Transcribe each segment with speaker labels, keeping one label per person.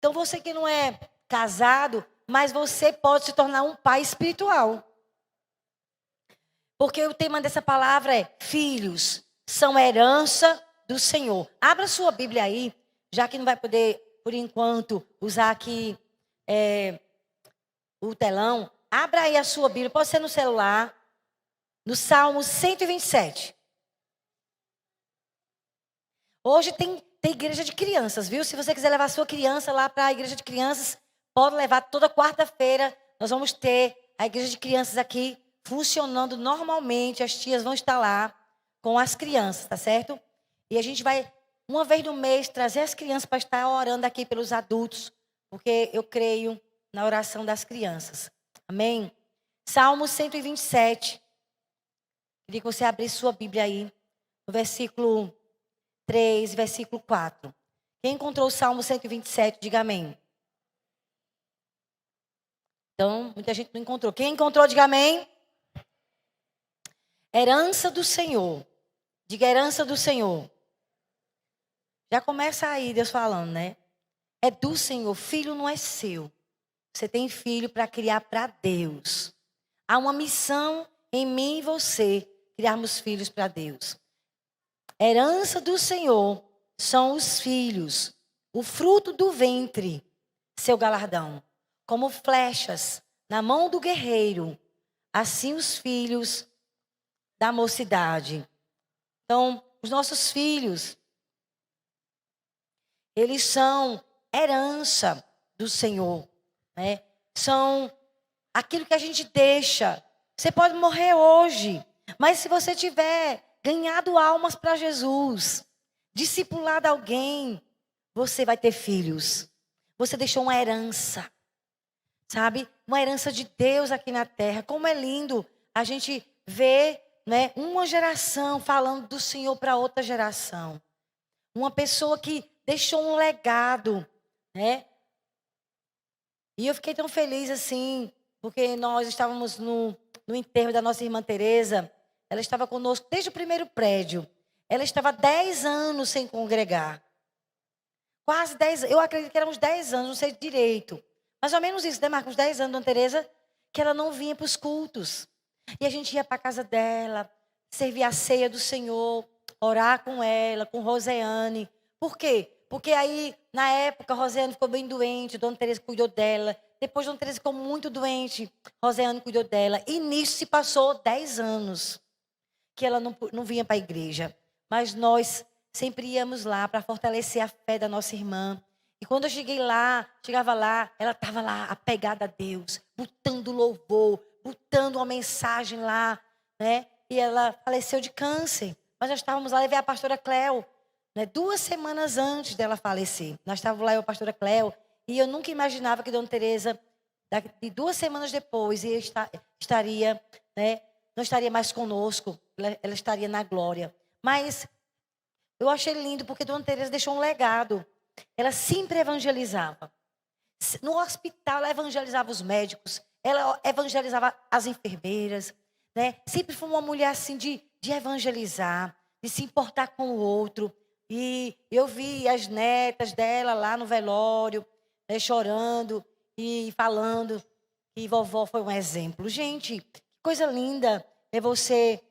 Speaker 1: Então, você que não é casado, mas você pode se tornar um pai espiritual. Porque o tema dessa palavra é: filhos são herança do Senhor. Abra sua Bíblia aí, já que não vai poder, por enquanto, usar aqui o telão. Abra aí a sua Bíblia, pode ser no celular, no Salmo 127. Hoje tem igreja de crianças, viu? Se você quiser levar a sua criança lá para a igreja de crianças, pode levar toda quarta-feira. Nós vamos ter a igreja de crianças aqui funcionando normalmente. As tias vão estar lá com as crianças, tá certo? E a gente vai, uma vez no mês, trazer as crianças para estar orando aqui pelos adultos, porque eu creio na oração das crianças. Amém? Salmo 127. Queria que você abrisse sua Bíblia aí, no versículo 3, versículo 4. Quem encontrou o Salmo 127, diga amém. Então, muita gente não encontrou. Quem encontrou, diga amém. Herança do Senhor. Diga herança do Senhor. Já começa aí Deus falando, né? É do Senhor, filho não é seu. Você tem filho para criar para Deus. Há uma missão em mim e você, criarmos filhos para Deus. Herança do Senhor são os filhos, o fruto do ventre, seu galardão. Como flechas na mão do guerreiro, assim os filhos da mocidade. Então, os nossos filhos, eles são herança do Senhor, né? São aquilo que a gente deixa. Você pode morrer hoje, mas se você tiver ganhado almas para Jesus, discipulado alguém, você vai ter filhos. Você deixou uma herança, sabe? Uma herança de Deus aqui na terra. Como é lindo a gente ver, né, uma geração falando do Senhor para outra geração. Uma pessoa que deixou um legado, né? E eu fiquei tão feliz assim, porque nós estávamos no enterro da nossa irmã Teresa. Ela estava conosco desde o primeiro prédio. Ela estava 10 anos sem congregar. Quase 10 anos. Eu acredito que eram uns 10 anos, não sei direito. Mais ou menos isso, né, Marcos? Uns 10 anos, Dona Teresa, que ela não vinha para os cultos. E a gente ia para a casa dela, servir a ceia do Senhor, orar com ela, com Roseane. Por quê? Porque aí, na época, Roseane ficou bem doente, Dona Teresa cuidou dela. Depois, Dona Teresa ficou muito doente, Roseane cuidou dela. E nisso se passou 10 anos que ela não vinha para a igreja. Mas nós sempre íamos lá para fortalecer a fé da nossa irmã. E quando eu chegava lá, ela estava lá apegada a Deus, botando louvor, botando uma mensagem lá, né? E ela faleceu de câncer. Mas nós estávamos lá, levei a pastora Cléo, né? 2 semanas antes dela falecer. Nós estávamos lá, eu e a pastora Cléo, e eu nunca imaginava que Dona Teresa, de 2 semanas depois, estaria, né? Não estaria mais conosco, ela estaria na glória. Mas eu achei lindo porque Dona Teresa deixou um legado. Ela sempre evangelizava. No hospital, ela evangelizava os médicos, ela evangelizava as enfermeiras, né? Sempre foi uma mulher assim de evangelizar, de se importar com o outro. E eu vi as netas dela lá no velório, né, chorando e falando que vovó foi um exemplo. Gente, que coisa linda é você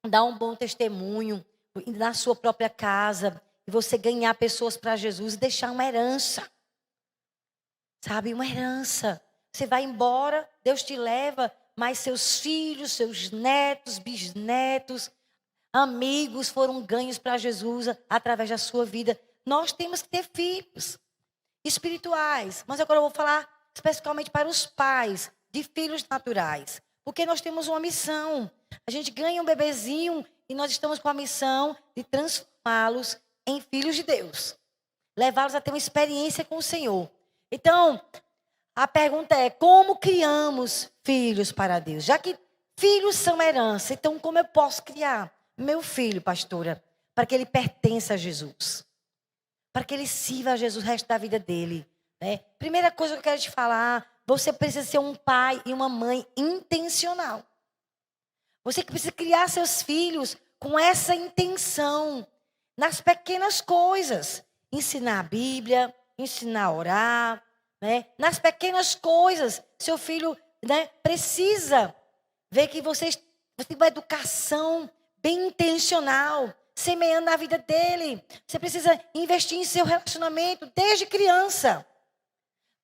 Speaker 1: dar um bom testemunho na sua própria casa, e você ganhar pessoas para Jesus e deixar uma herança. Sabe, uma herança. Você vai embora, Deus te leva, mas seus filhos, seus netos, bisnetos, amigos foram ganhos para Jesus através da sua vida. Nós temos que ter filhos espirituais, mas agora eu vou falar especificamente para os pais de filhos naturais, porque nós temos uma missão. A gente ganha um bebezinho e nós estamos com a missão de transformá-los em filhos de Deus, levá-los a ter uma experiência com o Senhor. Então, a pergunta é: como criamos filhos para Deus? Já que filhos são herança, então como eu posso criar meu filho, pastora, para que ele pertença a Jesus? Para que ele sirva a Jesus o resto da vida dele, né? Primeira coisa que eu quero te falar: você precisa ser um pai e uma mãe intencional. Você precisa criar seus filhos com essa intenção, nas pequenas coisas. Ensinar a Bíblia, ensinar a orar, né? Nas pequenas coisas, seu filho, né, precisa ver que você tem uma educação bem intencional, semeando na vida dele. Você precisa investir em seu relacionamento desde criança,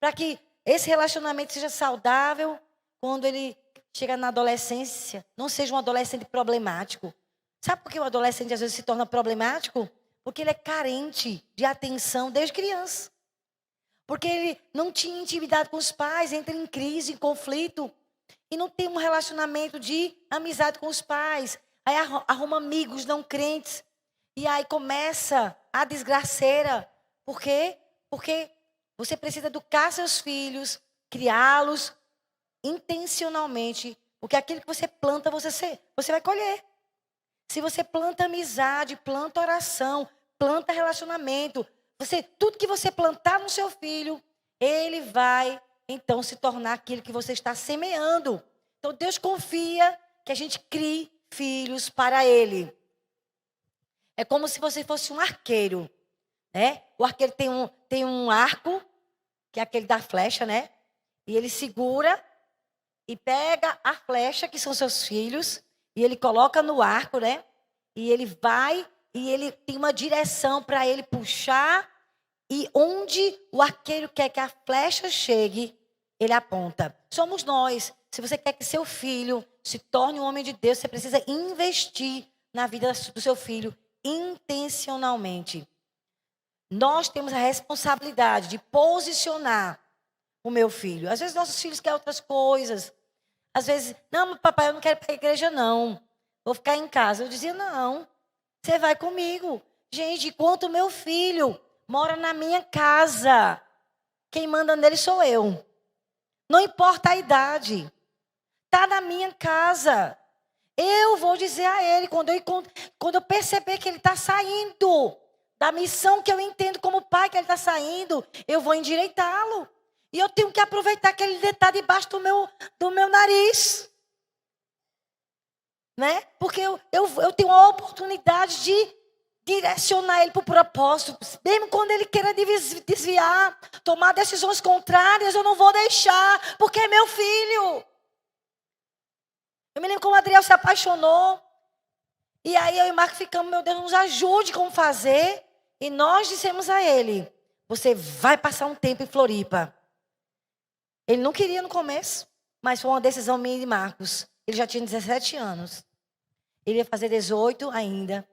Speaker 1: para que esse relacionamento seja saudável quando ele chega na adolescência, não seja um adolescente problemático. Sabe por que o adolescente às vezes se torna problemático? Porque ele é carente de atenção desde criança. Porque ele não tinha intimidade com os pais, entra em crise, em conflito. E não tem um relacionamento de amizade com os pais. Aí arruma amigos não crentes. E aí começa a desgraceira. Por quê? Porque você precisa educar seus filhos, criá-los intencionalmente. Porque aquilo que você planta, você vai colher. Se você planta amizade, planta oração, planta relacionamento, tudo que você plantar no seu filho, ele vai então se tornar aquilo que você está semeando. Então Deus confia que a gente crie filhos para ele. É como se você fosse um arqueiro, né? O arqueiro tem um arco, que é aquele da flecha, né? E ele segura e pega a flecha, que são seus filhos, e ele coloca no arco, né? E ele vai, e ele tem uma direção para ele puxar. E onde o arqueiro quer que a flecha chegue, ele aponta. Somos nós. Se você quer que seu filho se torne um homem de Deus, você precisa investir na vida do seu filho intencionalmente. Nós temos a responsabilidade de posicionar o meu filho. Às vezes nossos filhos querem outras coisas. Às vezes, não, papai, eu não quero ir para a igreja, não. Vou ficar em casa. Eu dizia, não, você vai comigo. Gente, enquanto o meu filho mora na minha casa, quem manda nele sou eu. Não importa a idade. Está na minha casa. Eu vou dizer a ele, quando eu perceber que ele está saindo da missão que eu entendo como pai, que ele está saindo, eu vou endireitá-lo. E eu tenho que aproveitar que ele está debaixo do meu nariz. Né? Porque eu tenho a oportunidade de direcionar ele para o propósito. Mesmo quando ele queira desviar, tomar decisões contrárias, eu não vou deixar, porque é meu filho. Eu me lembro como o Adriel se apaixonou. E aí eu e o Marco ficamos, meu Deus, nos ajude como fazer. E nós dissemos a ele, você vai passar um tempo em Floripa. Ele não queria no começo, mas foi uma decisão minha e de Marcos. Ele já tinha 17 anos. Ele ia fazer 18 ainda.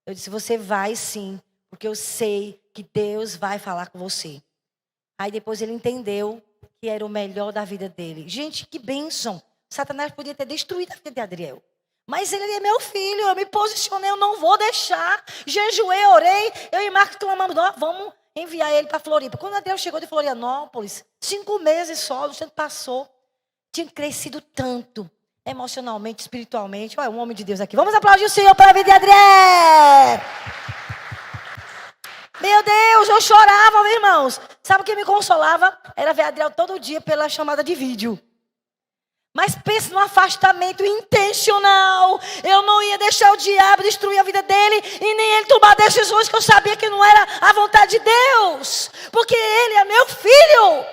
Speaker 1: Eu disse, você vai sim, porque eu sei que Deus vai falar com você. Aí depois ele entendeu que era o melhor da vida dele. Gente, que bênção. Satanás podia ter destruído a vida de Adriel. Mas ele é meu filho, eu me posicionei, eu não vou deixar. Jejuei, orei, eu e Marcos clamamos, vamos enviar ele para Floripa. Quando Adriel chegou de Florianópolis, 5 meses só, o tempo passou. Tinha crescido tanto, emocionalmente, espiritualmente. Olha, um homem de Deus aqui. Vamos aplaudir o Senhor para a vida de Adriel. Meu Deus, eu chorava, meus irmãos. Sabe o que me consolava? Era ver Adriel todo dia pela chamada de vídeo. Mas pense no afastamento intencional. Eu não ia deixar o diabo destruir a vida dele e nem ele tomar decisões que eu sabia que não era a vontade de Deus. Porque ele é meu filho.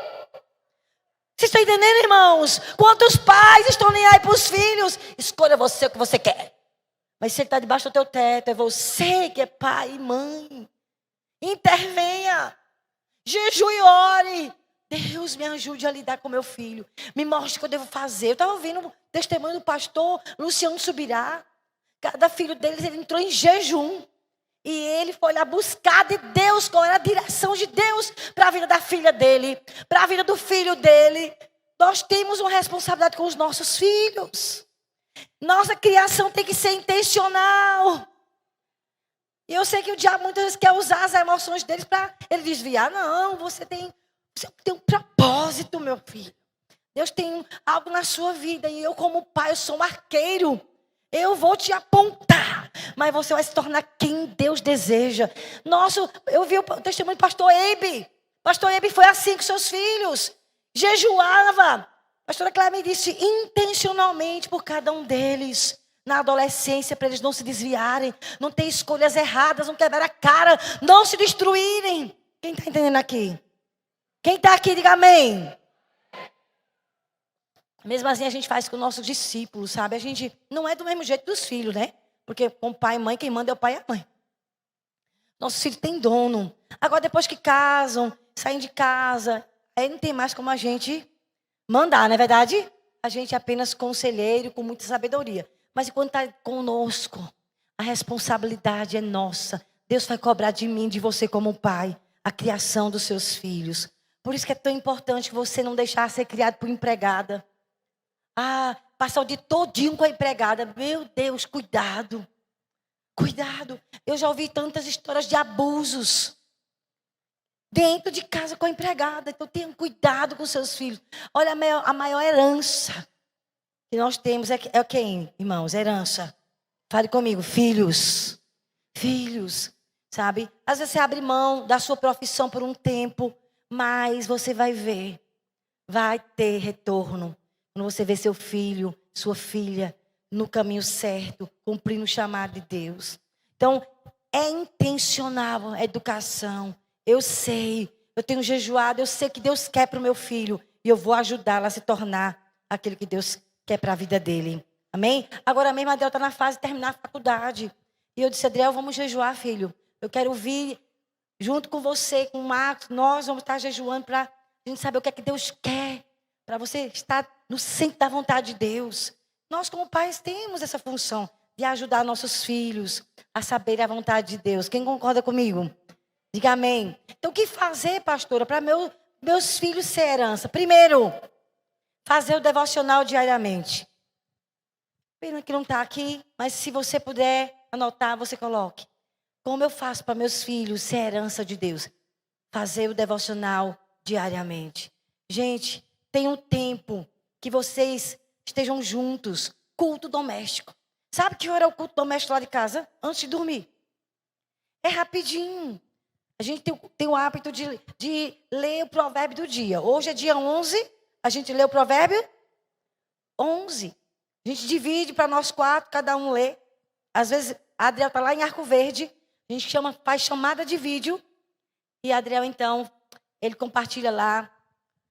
Speaker 1: Vocês estão entendendo, irmãos? Quantos pais estão nem aí para os filhos? Escolha você o que você quer. Mas se ele está debaixo do teu teto, é você que é pai e mãe. Intervenha. Jejue e ore. Deus, me ajude a lidar com meu filho. Me mostre o que eu devo fazer. Eu estava ouvindo o testemunho do pastor Luciano Subirá. Cada filho deles, ele entrou em jejum. E ele foi lá buscar de Deus qual era a direção de Deus para a vida da filha dele, para a vida do filho dele. Nós temos uma responsabilidade com os nossos filhos. Nossa criação tem que ser intencional. E eu sei que o diabo muitas vezes quer usar as emoções deles para ele desviar. Não, você tem um propósito, meu filho. Deus tem algo na sua vida. E eu, como pai, eu sou um arqueiro. Eu vou te apontar. Mas você vai se tornar quem Deus deseja. Nossa, eu vi o testemunho do pastor Eibe. Pastor Eibe foi assim com seus filhos. Jejuava. A pastora Clara me disse intencionalmente por cada um deles. Na adolescência, para eles não se desviarem. Não ter escolhas erradas, não quebrar a cara. Não se destruírem. Quem está entendendo aqui? Quem está aqui, diga amém. Mesmo assim, a gente faz com nossos discípulos, sabe? A gente não é do mesmo jeito dos filhos, né? Porque com pai e mãe, quem manda é o pai e a mãe. Nossos filhos têm dono. Agora, depois que casam, saem de casa, aí não tem mais como a gente mandar, não é verdade? A gente é apenas conselheiro, com muita sabedoria. Mas quando está conosco, a responsabilidade é nossa. Deus vai cobrar de mim, de você como pai, a criação dos seus filhos. Por isso que é tão importante que você não deixar ser criado por empregada. Passar o dia todinho com a empregada. Meu Deus, cuidado. Cuidado. Eu já ouvi tantas histórias de abusos dentro de casa com a empregada. Então tenham cuidado com seus filhos. Olha, a maior herança que nós temos é quem, irmãos? Herança. Fale comigo, filhos. Filhos, sabe? Às vezes você abre mão da sua profissão por um tempo, mas você vai ver. Vai ter retorno. Quando você vê seu filho, sua filha, no caminho certo, cumprindo o chamado de Deus. Então, é intencional a educação. Eu sei, eu tenho jejuado, eu sei que Deus quer para o meu filho. E eu vou ajudá-lo a se tornar aquele que Deus quer para a vida dele. Amém? Agora mesmo, Adriel está na fase de terminar a faculdade. E eu disse, Adriel, vamos jejuar, filho. Eu quero vir junto com você, com o Marcos. Nós vamos estar jejuando para a gente saber o que é que Deus quer. Para você estar no centro da vontade de Deus. Nós, como pais, temos essa função de ajudar nossos filhos a saber a vontade de Deus. Quem concorda comigo? Diga amém. Então, o que fazer, pastora, para meus filhos ser herança? Primeiro, fazer o devocional diariamente. Pena que não está aqui, mas se você puder anotar, você coloque. Como eu faço para meus filhos ser herança de Deus? Fazer o devocional diariamente. Gente, tem um tempo que vocês estejam juntos. Culto doméstico. Sabe que hora é o culto doméstico lá de casa? Antes de dormir. É rapidinho. A gente tem o hábito de ler o provérbio do dia. Hoje é dia 11. A gente lê o provérbio 11. A gente divide para nós 4, cada um lê. Às vezes, a Adriel está lá em Arco Verde. A gente faz chamada de vídeo. E Adriel, então, ele compartilha lá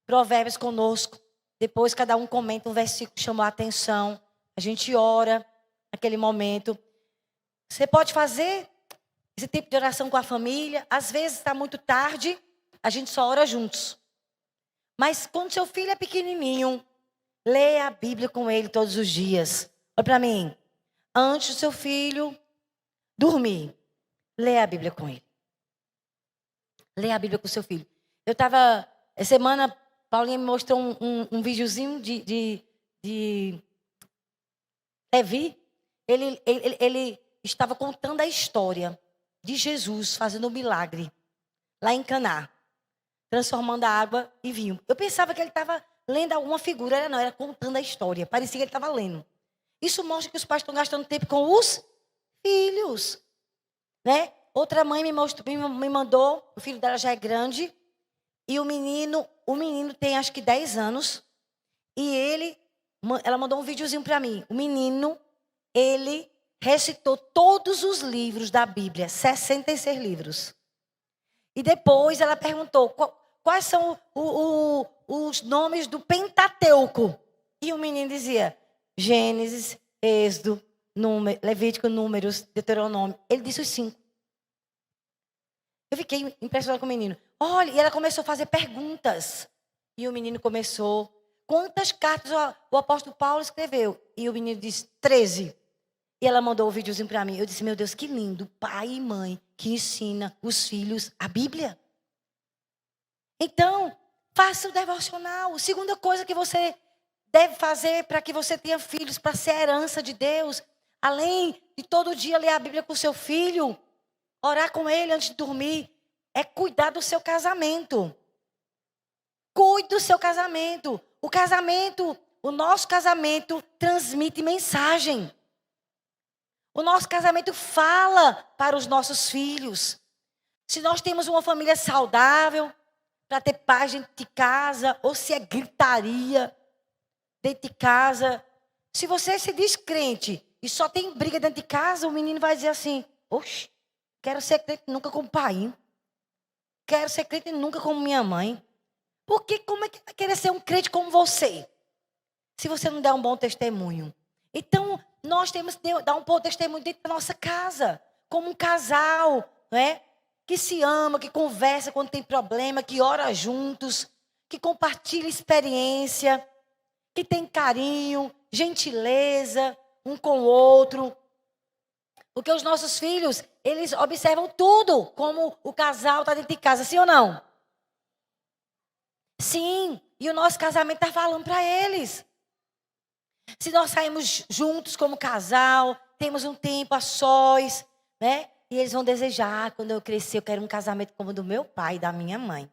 Speaker 1: provérbios conosco. Depois, cada um comenta um versículo que chamou a atenção. A gente ora naquele momento. Você pode fazer esse tipo de oração com a família. Às vezes, está muito tarde, a gente só ora juntos. Mas quando seu filho é pequenininho, leia a Bíblia com ele todos os dias. Olha para mim. Antes do seu filho dormir, leia a Bíblia com ele. Leia a Bíblia com o seu filho. Eu estava, essa semana, Paulinha me mostrou um videozinho de Levi. Ele estava contando a história de Jesus fazendo um milagre lá em Caná, transformando a água em vinho. Eu pensava que ele estava lendo alguma figura, não, era contando a história. Parecia que ele estava lendo. Isso mostra que os pais estão gastando tempo com os filhos, né? Outra mãe me mandou, o filho dela já é grande, e o menino tem acho que 10 anos, e ela mandou um videozinho para mim. O menino, ele recitou todos os livros da Bíblia, 66 livros. E depois ela perguntou, quais são os nomes do Pentateuco? E o menino dizia, Gênesis, Êxodo, Levítico, Números, Deuteronômio. Ele disse os 5. Eu fiquei impressionada com o menino. Olha, e ela começou a fazer perguntas. E o menino começou. Quantas cartas o apóstolo Paulo escreveu? E o menino disse 13. E ela mandou o videozinho para mim. Eu disse, meu Deus, que lindo. Pai e mãe que ensina os filhos a Bíblia. Então, faça o devocional. Segunda coisa que você deve fazer para que você tenha filhos, para ser herança de Deus. Além de todo dia ler a Bíblia com o seu filho, orar com ele antes de dormir, é cuidar do seu casamento. Cuide do seu casamento. O nosso casamento transmite mensagem. O nosso casamento fala para os nossos filhos. Se nós temos uma família saudável, para ter paz dentro de casa, ou se é gritaria dentro de casa. Se você se diz crente e só tem briga dentro de casa, o menino vai dizer assim, oxe, quero ser crente nunca como pai. Quero ser crente nunca como minha mãe. Porque como é que vai querer ser um crente como você, se você não der um bom testemunho? Então, nós temos que dar um bom testemunho dentro da nossa casa, como um casal, não é? Que se ama, que conversa quando tem problema, que ora juntos, que compartilha experiência, que tem carinho, gentileza um com o outro. Porque os nossos filhos, eles observam tudo, como o casal está dentro de casa, sim ou não? Sim, e o nosso casamento está falando para eles. Se nós saímos juntos como casal, temos um tempo a sós, né? E eles vão desejar, quando eu crescer, eu quero um casamento como o do meu pai e da minha mãe.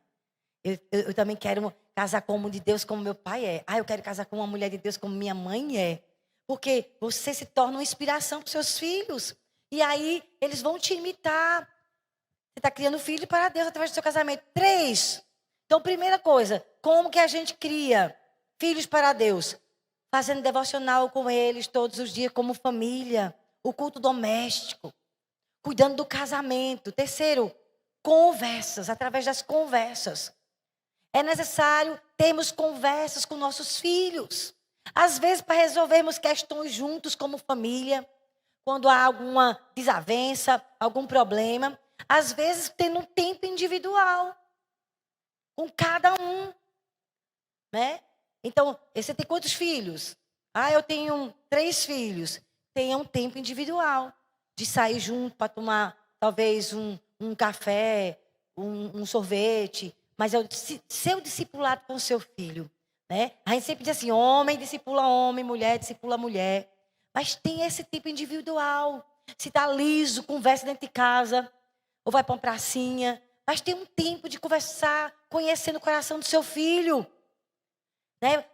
Speaker 1: Eu também quero casar como de Deus, como meu pai é. Eu quero casar com uma mulher de Deus como minha mãe é. Porque você se torna uma inspiração para os seus filhos. E aí, eles vão te imitar. Você está criando filho para Deus através do seu casamento. 3. Então, primeira coisa, como que a gente cria filhos para Deus? Fazendo devocional com eles todos os dias, como família. O culto doméstico. Cuidando do casamento. 3, conversas, através das conversas. É necessário termos conversas com nossos filhos. Às vezes, para resolvermos questões juntos como família. Quando há alguma desavença, algum problema. Às vezes, tendo um tempo individual. Com cada um. Né? Então, você tem quantos filhos? Eu tenho 3 filhos. Tenha um tempo individual. De sair junto para tomar, talvez, um café, um sorvete. Mas é o seu discipulado com o seu filho. Né? A gente sempre diz assim, homem discipula homem, mulher discipula mulher. Mas tem esse tempo individual. Se está liso, conversa dentro de casa. Ou vai para uma pracinha. Mas tem um tempo de conversar, conhecendo o coração do seu filho. Né?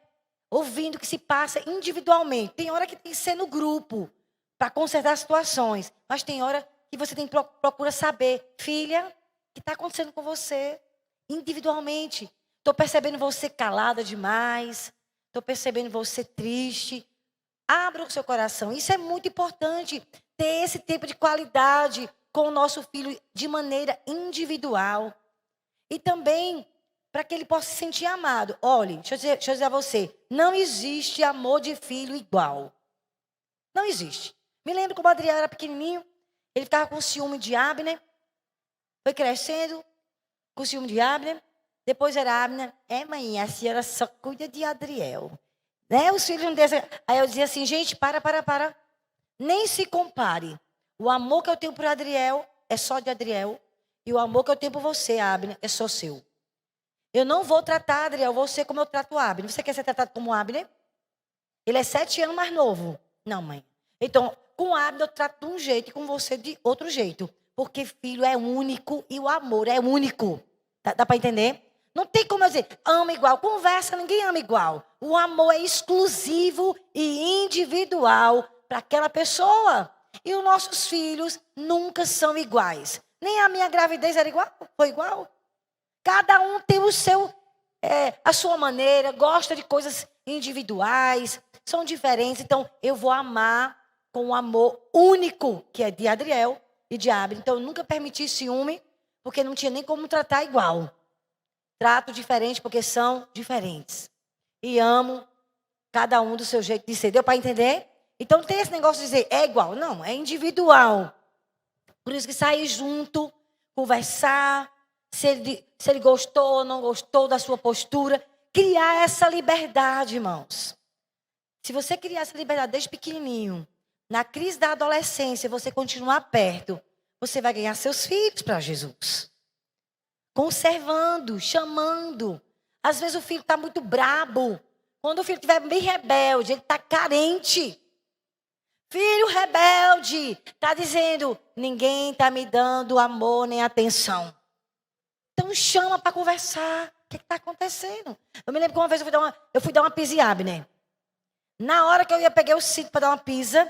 Speaker 1: Ouvindo o que se passa individualmente. Tem hora que tem que ser no grupo, para consertar situações. Mas tem hora que você tem que procura saber. Filha, o que está acontecendo com você? Individualmente. Estou percebendo você calada demais. Estou percebendo você triste. Abra o seu coração. Isso é muito importante. Ter esse tempo de qualidade com o nosso filho de maneira individual. E também para que ele possa se sentir amado. Olhe, deixa eu dizer a você. Não existe amor de filho igual. Não existe. Me lembro quando o Adriano era pequenininho. Ele ficava com ciúme de Abner. Foi crescendo com ciúme de Abner. Depois era Abner. Mãe, a senhora só cuida de Adriel. Né? Os filhos não descem. Aí eu dizia assim, gente, para. Nem se compare. O amor que eu tenho por Adriel é só de Adriel. E o amor que eu tenho por você, Abner, é só seu. Eu não vou tratar, Adriel, você como eu trato o Abner. Você quer ser tratado como Abner? Ele é 7 anos mais novo. Não, mãe. Então, com o Abner eu trato de um jeito e com você de outro jeito. Porque filho é único e o amor é único. Dá para entender? Não tem como eu dizer, ama igual. Conversa, ninguém ama igual. O amor é exclusivo e individual para aquela pessoa. E os nossos filhos nunca são iguais. Nem a minha gravidez era igual, foi igual. Cada um tem a sua maneira, gosta de coisas individuais, são diferentes. Então, eu vou amar com o amor único, que é de Adriel e de Abner. Então, eu nunca permiti ciúme, porque não tinha nem como tratar igual. Trato diferente, porque são diferentes. E amo cada um do seu jeito de ser. Deu para entender? Então, não tem esse negócio de dizer, é igual. Não, é individual. Por isso que sair junto, conversar, se ele gostou ou não gostou da sua postura. Criar essa liberdade, irmãos. Se você criar essa liberdade desde pequenininho, na crise da adolescência, você continuar perto, você vai ganhar seus filhos para Jesus. Conservando, chamando. Às vezes o filho está muito brabo. Quando o filho estiver bem rebelde, ele está carente. Filho rebelde, está dizendo, ninguém está me dando amor nem atenção. Então chama para conversar. O que está acontecendo? Eu me lembro que uma vez eu fui dar uma pisa em Abner. Na hora que eu ia pegar o cinto para dar uma pisa,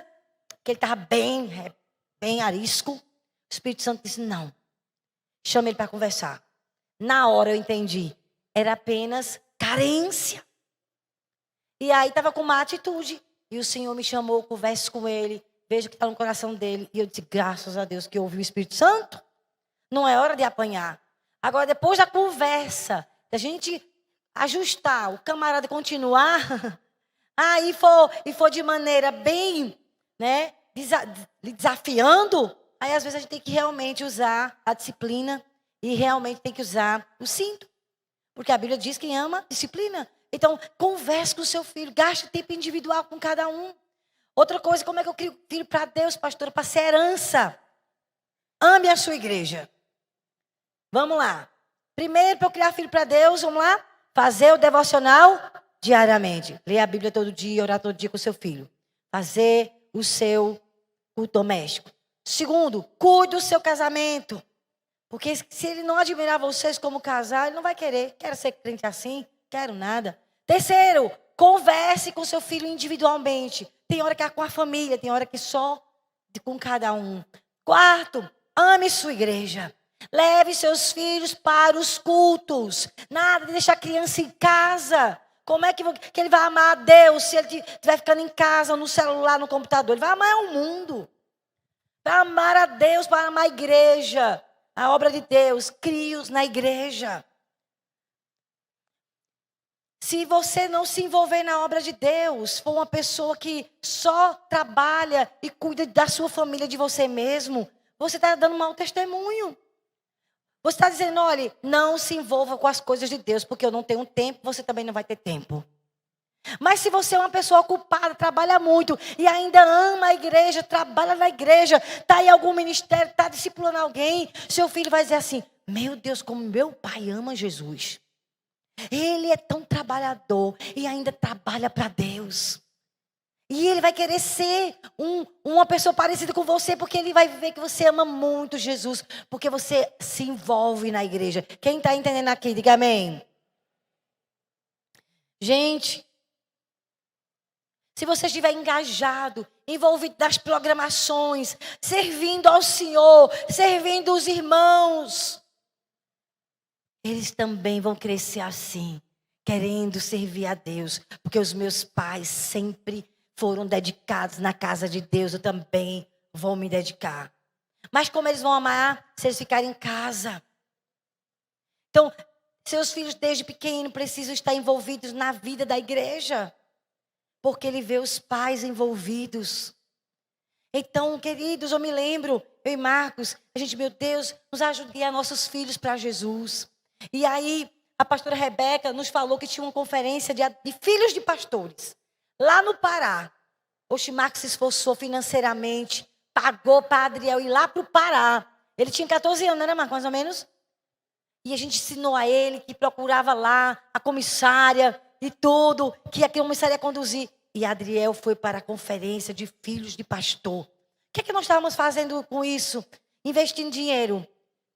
Speaker 1: que ele estava bem arisco, o Espírito Santo disse, não. Chama ele para conversar. Na hora eu entendi. Era apenas carência. E aí estava com má atitude. E o Senhor me chamou, converse com ele. Veja o que está no coração dele. E eu disse, graças a Deus que eu ouvi o Espírito Santo. Não é hora de apanhar. Agora, depois da conversa, da gente ajustar, o camarada continuar, e for de maneira bem, né, desafiando, aí às vezes a gente tem que realmente usar a disciplina e realmente tem que usar o cinto. Porque a Bíblia diz que quem ama, disciplina. Então, converse com o seu filho, gaste tempo individual com cada um. Outra coisa, como é que eu crio filho para Deus, pastora? Para ser herança. Ame a sua igreja. Vamos lá. Primeiro, para eu criar filho para Deus, vamos lá? Fazer o devocional diariamente. Ler a Bíblia todo dia, orar todo dia com o seu filho. Fazer o seu culto doméstico. Segundo, cuide do seu casamento. Porque se ele não admirar vocês como casal, ele não vai querer. Quero ser crente assim? Quero nada. Terceiro, converse com seu filho individualmente. Tem hora que é com a família, tem hora que só com cada um. Quarto, ame sua igreja. Leve seus filhos para os cultos. Nada de deixar a criança em casa. Como é que ele vai amar a Deus se ele estiver ficando em casa, no celular, no computador? Ele vai amar o mundo. Vai amar a Deus, vai amar a igreja. A obra de Deus, crie-os na igreja. Se você não se envolver na obra de Deus, for uma pessoa que só trabalha e cuida da sua família, de você mesmo, você está dando mau testemunho. Você está dizendo, olha, não se envolva com as coisas de Deus, porque eu não tenho tempo, você também não vai ter tempo. Mas se você é uma pessoa ocupada, trabalha muito e ainda ama a igreja, trabalha na igreja, está em algum ministério, está discipulando alguém, seu filho vai dizer assim, meu Deus, como meu pai ama Jesus. Ele é tão trabalhador e ainda trabalha para Deus. E ele vai querer ser uma pessoa parecida com você, porque ele vai ver que você ama muito Jesus, porque você se envolve na igreja. Quem está entendendo aqui, diga amém. Gente, se você estiver engajado, envolvido nas programações, servindo ao Senhor, servindo os irmãos, eles também vão crescer assim, querendo servir a Deus. Porque os meus pais sempre foram dedicados na casa de Deus, eu também vou me dedicar. Mas como eles vão amar se eles ficarem em casa? Então, seus filhos desde pequeno precisam estar envolvidos na vida da igreja. Porque ele vê os pais envolvidos. Então, queridos, eu me lembro, eu e Marcos, a gente, meu Deus, nos ajude a guiar nossos filhos para Jesus. E aí, a pastora Rebeca nos falou que tinha uma conferência de filhos de pastores, lá no Pará. Oxe, Marcos se esforçou financeiramente, pagou para Adriel ir lá para o Pará. Ele tinha 14 anos, não era, Marcos, mais ou menos? E a gente ensinou a ele que procurava lá a comissária e tudo, que a comissária ia conduzir. E Adriel foi para a conferência de filhos de pastor. O que é que nós estávamos fazendo com isso? Investindo dinheiro.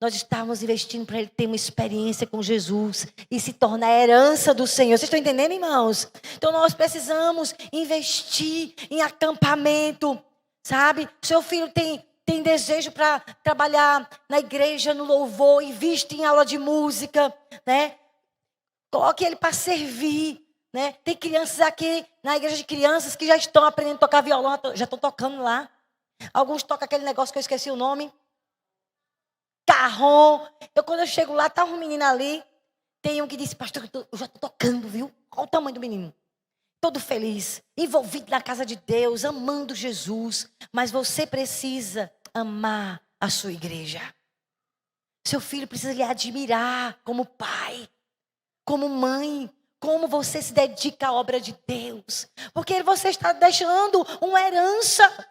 Speaker 1: Nós estávamos investindo para ele ter uma experiência com Jesus e se tornar a herança do Senhor. Vocês estão entendendo, irmãos? Então nós precisamos investir em acampamento, sabe? Seu filho tem desejo para trabalhar na igreja, no louvor, investe em aula de música, né? Coloque ele para servir, né? Tem crianças aqui na igreja de crianças que já estão aprendendo a tocar violão, já estão tocando lá. Alguns tocam aquele negócio que eu esqueci o nome. Carrom. Quando eu chego lá, tá um menino ali. Tem um que disse, pastor, eu já estou tocando, viu? Olha o tamanho do menino. Todo feliz, envolvido na casa de Deus, amando Jesus. Mas você precisa amar a sua igreja. Seu filho precisa lhe admirar como pai, como mãe, como você se dedica à obra de Deus. Porque você está deixando uma herança,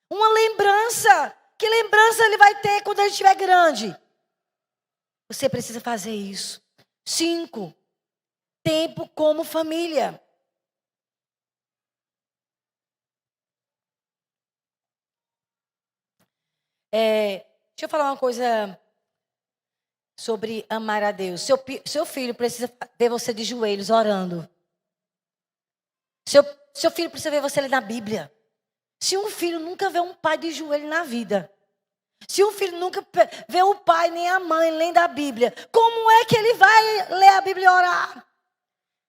Speaker 1: uma lembrança. Que lembrança ele vai ter quando ele estiver grande? Você precisa fazer isso. 5, tempo como família. Deixa eu falar uma coisa sobre amar a Deus. Seu filho precisa ver você de joelhos orando. Seu filho precisa ver você ler na Bíblia. Se um filho nunca vê um pai de joelho na vida, se um filho nunca vê o pai nem a mãe lendo a Bíblia, como é que ele vai ler a Bíblia e orar?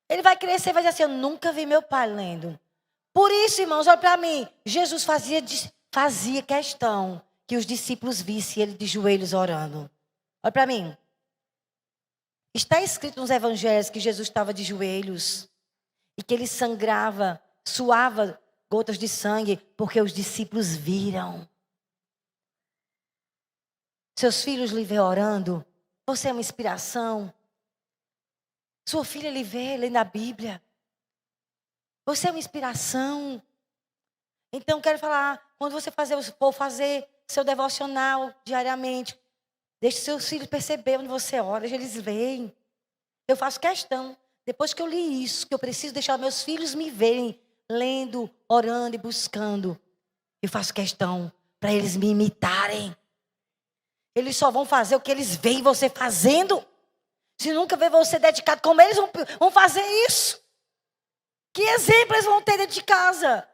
Speaker 1: Ele vai crescer e vai dizer assim, eu nunca vi meu pai lendo. Por isso, irmãos, olha para mim, Jesus fazia questão que os discípulos vissem ele de joelhos orando. Olha para mim. Está escrito nos evangelhos que Jesus estava de joelhos e que ele sangrava, suava gotas de sangue, porque os discípulos viram. Seus filhos lhe vê orando, você é uma inspiração. Sua filha lhe vê lendo a Bíblia. Você é uma inspiração. Então, quero falar, quando você for fazer seu devocional diariamente, deixe seus filhos perceber onde você ora, eles veem. Eu faço questão, depois que eu li isso, que eu preciso deixar meus filhos me verem, lendo, orando e buscando. Eu faço questão para eles me imitarem. Eles só vão fazer o que eles veem você fazendo. Se nunca ver você dedicado como eles vão fazer isso. Que exemplo eles vão ter dentro de casa?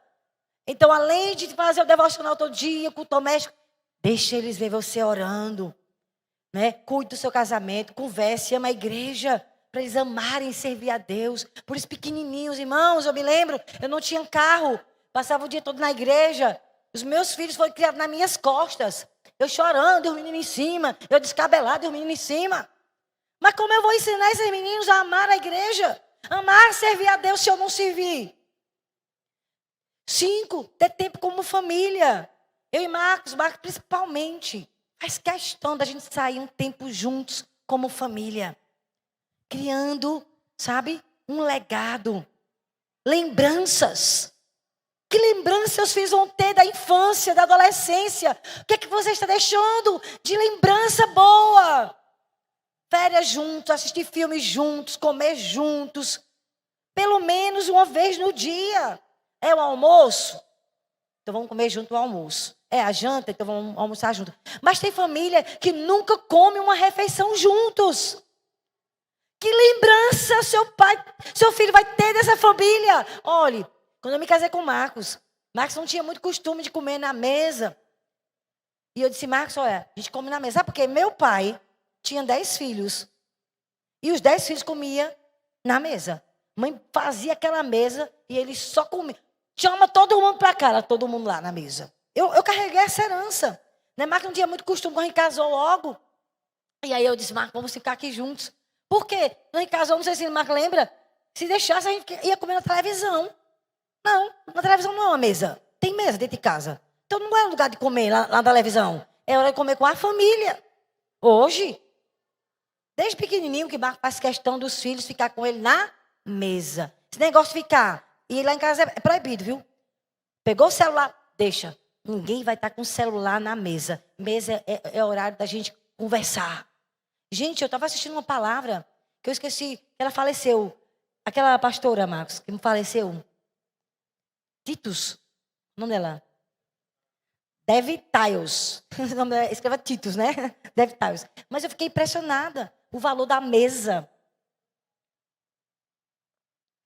Speaker 1: Então, além de fazer o devocional todo dia, com o doméstico, deixa eles ver você orando. Né? Cuide do seu casamento, converse, ama a igreja, para eles amarem e servir a Deus. Por isso, pequenininhos, irmãos, eu me lembro, eu não tinha carro, passava o dia todo na igreja. Os meus filhos foram criados nas minhas costas. Eu chorando, e os meninos em cima, eu descabelado, e os meninos em cima. Mas como eu vou ensinar esses meninos a amar a igreja? Amar, servir a Deus se eu não servir? 5, ter tempo como família. Eu e Marcos principalmente. Faz questão da gente sair um tempo juntos como família. Criando, sabe, um legado. Lembranças. Que lembranças seus filhos vão ter da infância, da adolescência? O que é que você está deixando de lembrança boa? Férias juntos, assistir filmes juntos, comer juntos. Pelo menos uma vez no dia. É o almoço? Então vamos comer junto o almoço. É a janta? Então vamos almoçar junto. Mas tem família que nunca come uma refeição juntos. Que lembrança seu filho vai ter dessa família? Olhe, quando eu me casei com o Marcos não tinha muito costume de comer na mesa. E eu disse, Marcos, olha, a gente come na mesa. Sabe por quê? Meu pai tinha 10 filhos. E os 10 filhos comiam na mesa. Mãe fazia aquela mesa e ele só comia. Chama todo mundo para cá, todo mundo lá na mesa. Eu carreguei essa herança. Né? Marcos não tinha muito costume, quando a gente casou logo. E aí eu disse, Marcos, vamos ficar aqui juntos. Por quê? Quando a gente casou, não sei se o Marcos lembra, se deixasse a gente ia comer na televisão. Não, na televisão não é uma mesa. Tem mesa dentro de casa. Então não é lugar de comer lá na televisão. É hora de comer com a família. Hoje, desde pequenininho que Marcos faz questão dos filhos ficar com ele na mesa. Esse negócio de ficar. E lá em casa é proibido, viu? Pegou o celular, deixa. Ninguém vai estar com o celular na mesa. Mesa é horário da gente conversar. Gente, eu estava assistindo uma palavra que eu esqueci. Ela faleceu. Aquela pastora, Marcos, que me faleceu. Titus. O nome dela? Dev Tiles. Escreva Titus, né? Dev Tiles. Mas eu fiquei impressionada. O valor da mesa.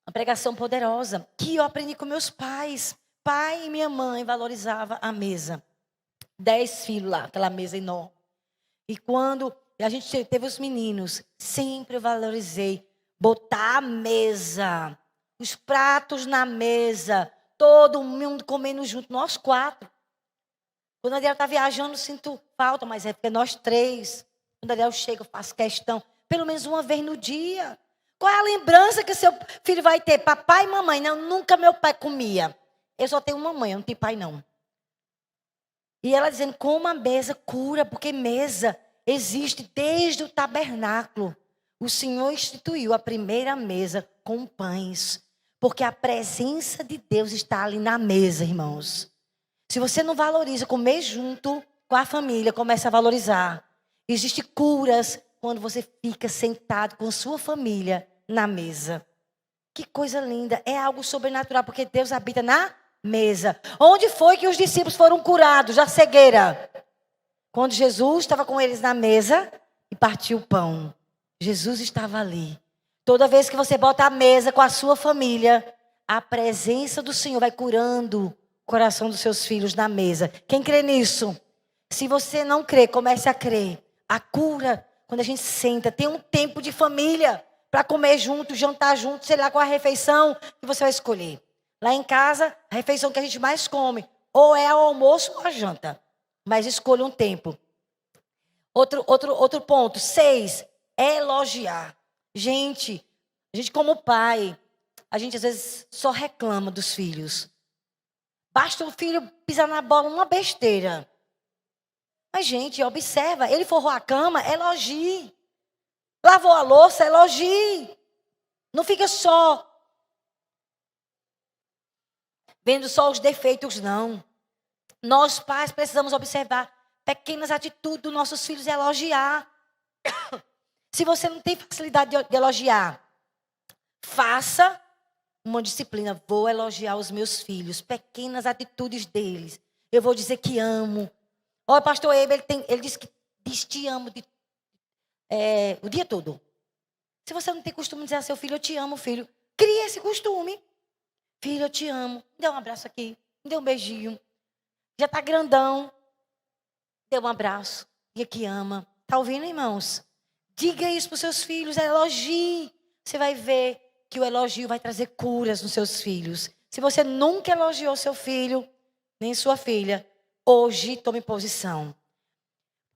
Speaker 1: Uma pregação poderosa. Que eu aprendi com meus pais. Pai e minha mãe valorizavam a mesa. 10 filhos lá, aquela mesa enorme. E quando a gente teve os meninos, sempre valorizei botar a mesa, os pratos na mesa, todo mundo comendo junto, nós 4. Quando a Adriel está viajando, sinto falta, mas é porque nós 3. Quando a Adriel chega, eu faço questão, pelo menos uma vez no dia. Qual é a lembrança que seu filho vai ter? Papai e mamãe? Não, nunca meu pai comia. Eu só tenho mamãe, eu não tenho pai não. E ela dizendo, como a mesa cura, porque mesa existe desde o tabernáculo. O Senhor instituiu a primeira mesa com pães. Porque a presença de Deus está ali na mesa, irmãos. Se você não valoriza comer junto com a família, começa a valorizar. Existem curas quando você fica sentado com a sua família na mesa. Que coisa linda. É algo sobrenatural, porque Deus habita na mesa. Onde foi que os discípulos foram curados da cegueira? Quando Jesus estava com eles na mesa e partiu o pão. Jesus estava ali. Toda vez que você bota a mesa com a sua família, a presença do Senhor vai curando o coração dos seus filhos na mesa. Quem crê nisso? Se você não crê, comece a crer. A cura, quando a gente senta, tem um tempo de família para comer junto, jantar junto, sei lá qual a refeição que você vai escolher. Lá em casa, a refeição que a gente mais come, ou é o almoço ou a janta. Mas escolha um tempo. Outro ponto, 6, elogiar. Gente, a gente como pai, a gente às vezes só reclama dos filhos. Basta o filho pisar na bola, uma besteira. Mas, gente, observa, ele forrou a cama, elogie. Lavou a louça, elogie. Não fica só vendo só os defeitos, não. Nós, pais, precisamos observar pequenas atitudes dos nossos filhos e elogiar. Se você não tem facilidade de elogiar, faça uma disciplina. Vou elogiar os meus filhos, pequenas atitudes deles. Eu vou dizer que amo. Olha, o pastor Eber, ele diz te amo o dia todo. Se você não tem costume de dizer a seu filho, eu te amo, filho, crie esse costume. Filho, eu te amo. Me dê um abraço aqui. Me dê um beijinho. Já está grandão. Dê um abraço. Diga que ama. Está ouvindo, irmãos? Diga isso para os seus filhos. Elogie. Você vai ver que o elogio vai trazer curas nos seus filhos. Se você nunca elogiou seu filho, nem sua filha, hoje tome posição.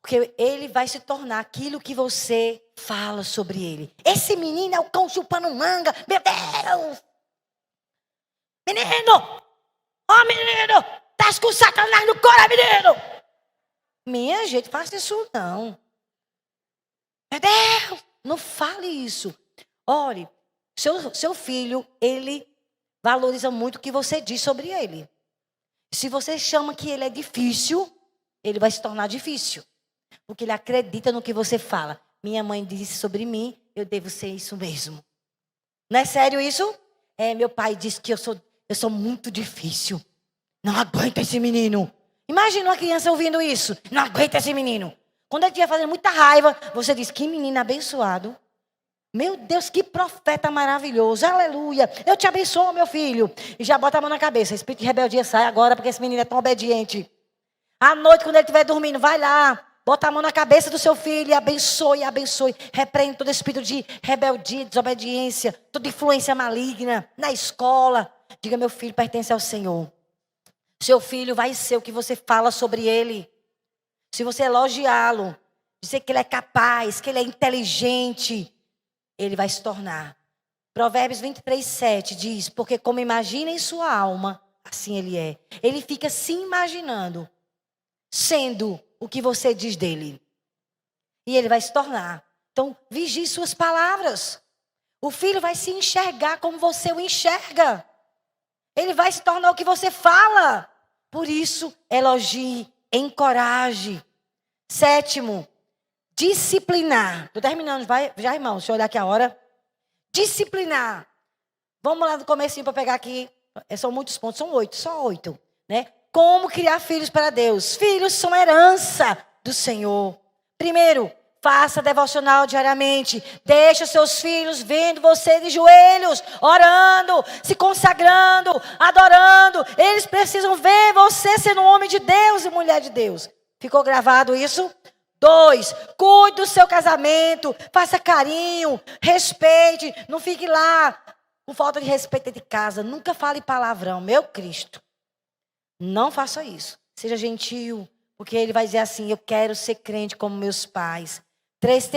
Speaker 1: Porque ele vai se tornar aquilo que você fala sobre ele. Esse menino é o cão chupando manga. Meu Deus! Menino! Ó, menino! Tá com Satanás no coração, menino! Minha gente, faça isso não. Meu Deus! Não fale isso. Olhe, seu filho, ele valoriza muito o que você diz sobre ele. Se você chama que ele é difícil, ele vai se tornar difícil. Porque ele acredita no que você fala. Minha mãe disse sobre mim, eu devo ser isso mesmo. Não é sério isso? Meu pai disse que eu sou muito difícil. Não aguento esse menino. Imagina uma criança ouvindo isso. Não aguento esse menino. Quando ele estiver fazendo muita raiva, você diz, que menino abençoado. Meu Deus, que profeta maravilhoso. Aleluia. Eu te abençoo, meu filho. E já bota a mão na cabeça. Espírito de rebeldia sai agora, porque esse menino é tão obediente. À noite, quando ele estiver dormindo, vai lá. Bota a mão na cabeça do seu filho e abençoe, abençoe. Repreende todo espírito de rebeldia, desobediência, toda influência maligna na escola. Diga, meu filho pertence ao Senhor. Seu filho vai ser o que você fala sobre ele. Se você elogiá-lo, dizer que ele é capaz, que ele é inteligente, ele vai se tornar. Provérbios 23:7 diz, porque como imagina em sua alma, assim ele é. Ele fica se imaginando, sendo o que você diz dele. E ele vai se tornar. Então, vigie suas palavras. O filho vai se enxergar como você o enxerga. Ele vai se tornar o que você fala. Por isso, elogie, encoraje. 7, disciplinar. Estou terminando, vai já, irmão, deixa eu olhar aqui a hora. Disciplinar. Vamos lá no comecinho para pegar aqui. São muitos pontos, são 8, só 8, né? Como criar filhos para Deus? Filhos são herança do Senhor. Primeiro, faça devocional diariamente. Deixa seus filhos vendo você de joelhos, orando, se consagrando, adorando. Eles precisam ver você sendo um homem de Deus e mulher de Deus. Ficou gravado isso? 2, cuide do seu casamento. Faça carinho, respeite. Não fique lá com falta de respeito de casa. Nunca fale palavrão, meu Cristo. Não faça isso. Seja gentil, porque ele vai dizer assim, eu quero ser crente como meus pais. 3,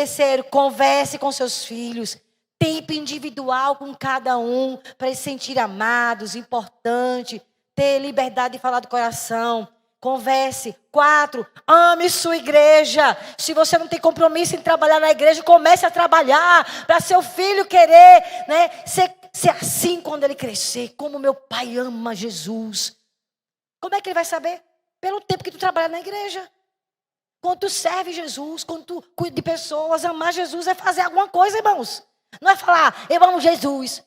Speaker 1: converse com seus filhos. Tempo individual com cada um, para eles se sentir amados, importante. Ter liberdade de falar do coração. Converse. 4, ame sua igreja. Se você não tem compromisso em trabalhar na igreja, comece a trabalhar para seu filho querer, né, ser assim quando ele crescer. Como meu pai ama Jesus. Como é que ele vai saber? Pelo tempo que tu trabalha na igreja. Quando tu serve Jesus, quando tu cuida de pessoas, amar Jesus é fazer alguma coisa, irmãos. Não é falar, eu amo Jesus.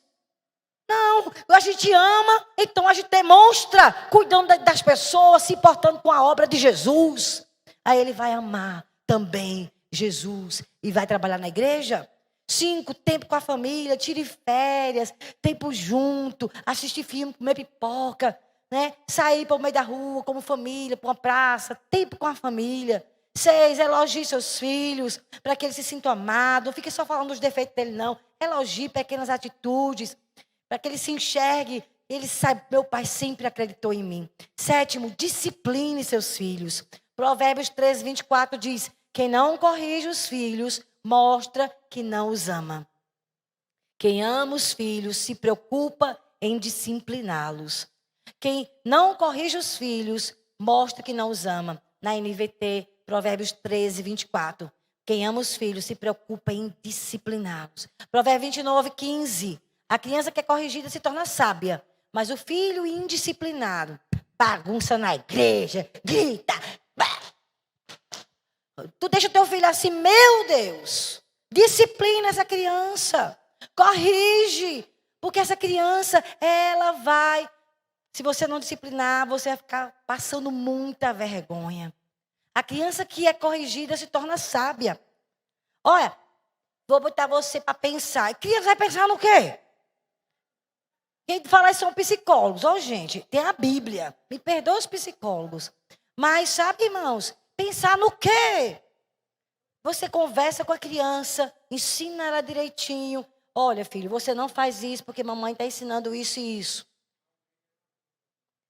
Speaker 1: Não, a gente ama, então a gente demonstra cuidando das pessoas, se importando com a obra de Jesus. Aí ele vai amar também Jesus e vai trabalhar na igreja. 5, tempo com a família, tire férias, tempo junto, assistir filme, comer pipoca, né? Sair para o meio da rua, como família, para uma praça, tempo com a família. 6, elogie seus filhos, para que eles se sintam amados. Não fique só falando dos defeitos dele, não. Elogie pequenas atitudes, para que ele se enxergue. Ele sabe, meu pai sempre acreditou em mim. 7, discipline seus filhos. Provérbios 13:24 diz, quem não corrige os filhos, mostra que não os ama. Quem ama os filhos se preocupa em discipliná-los. Quem não corrige os filhos mostra que não os ama. Na NVT, Provérbios 13, 24. Quem ama os filhos se preocupa em discipliná-los. Provérbios 29, 15. A criança que é corrigida se torna sábia, mas o filho indisciplinado bagunça na igreja, grita. Tu deixa teu filho assim, meu Deus. Disciplina essa criança. Corrige. Porque essa criança, ela vai... Se você não disciplinar, você vai ficar passando muita vergonha. A criança que é corrigida se torna sábia. Olha, vou botar você para pensar. A criança vai pensar no quê? Quem fala isso são psicólogos. Ó, gente, tem a Bíblia. Me perdoa os psicólogos. Mas, sabe, irmãos, pensar no quê? Você conversa com a criança, ensina ela direitinho. Olha, filho, você não faz isso porque mamãe está ensinando isso e isso.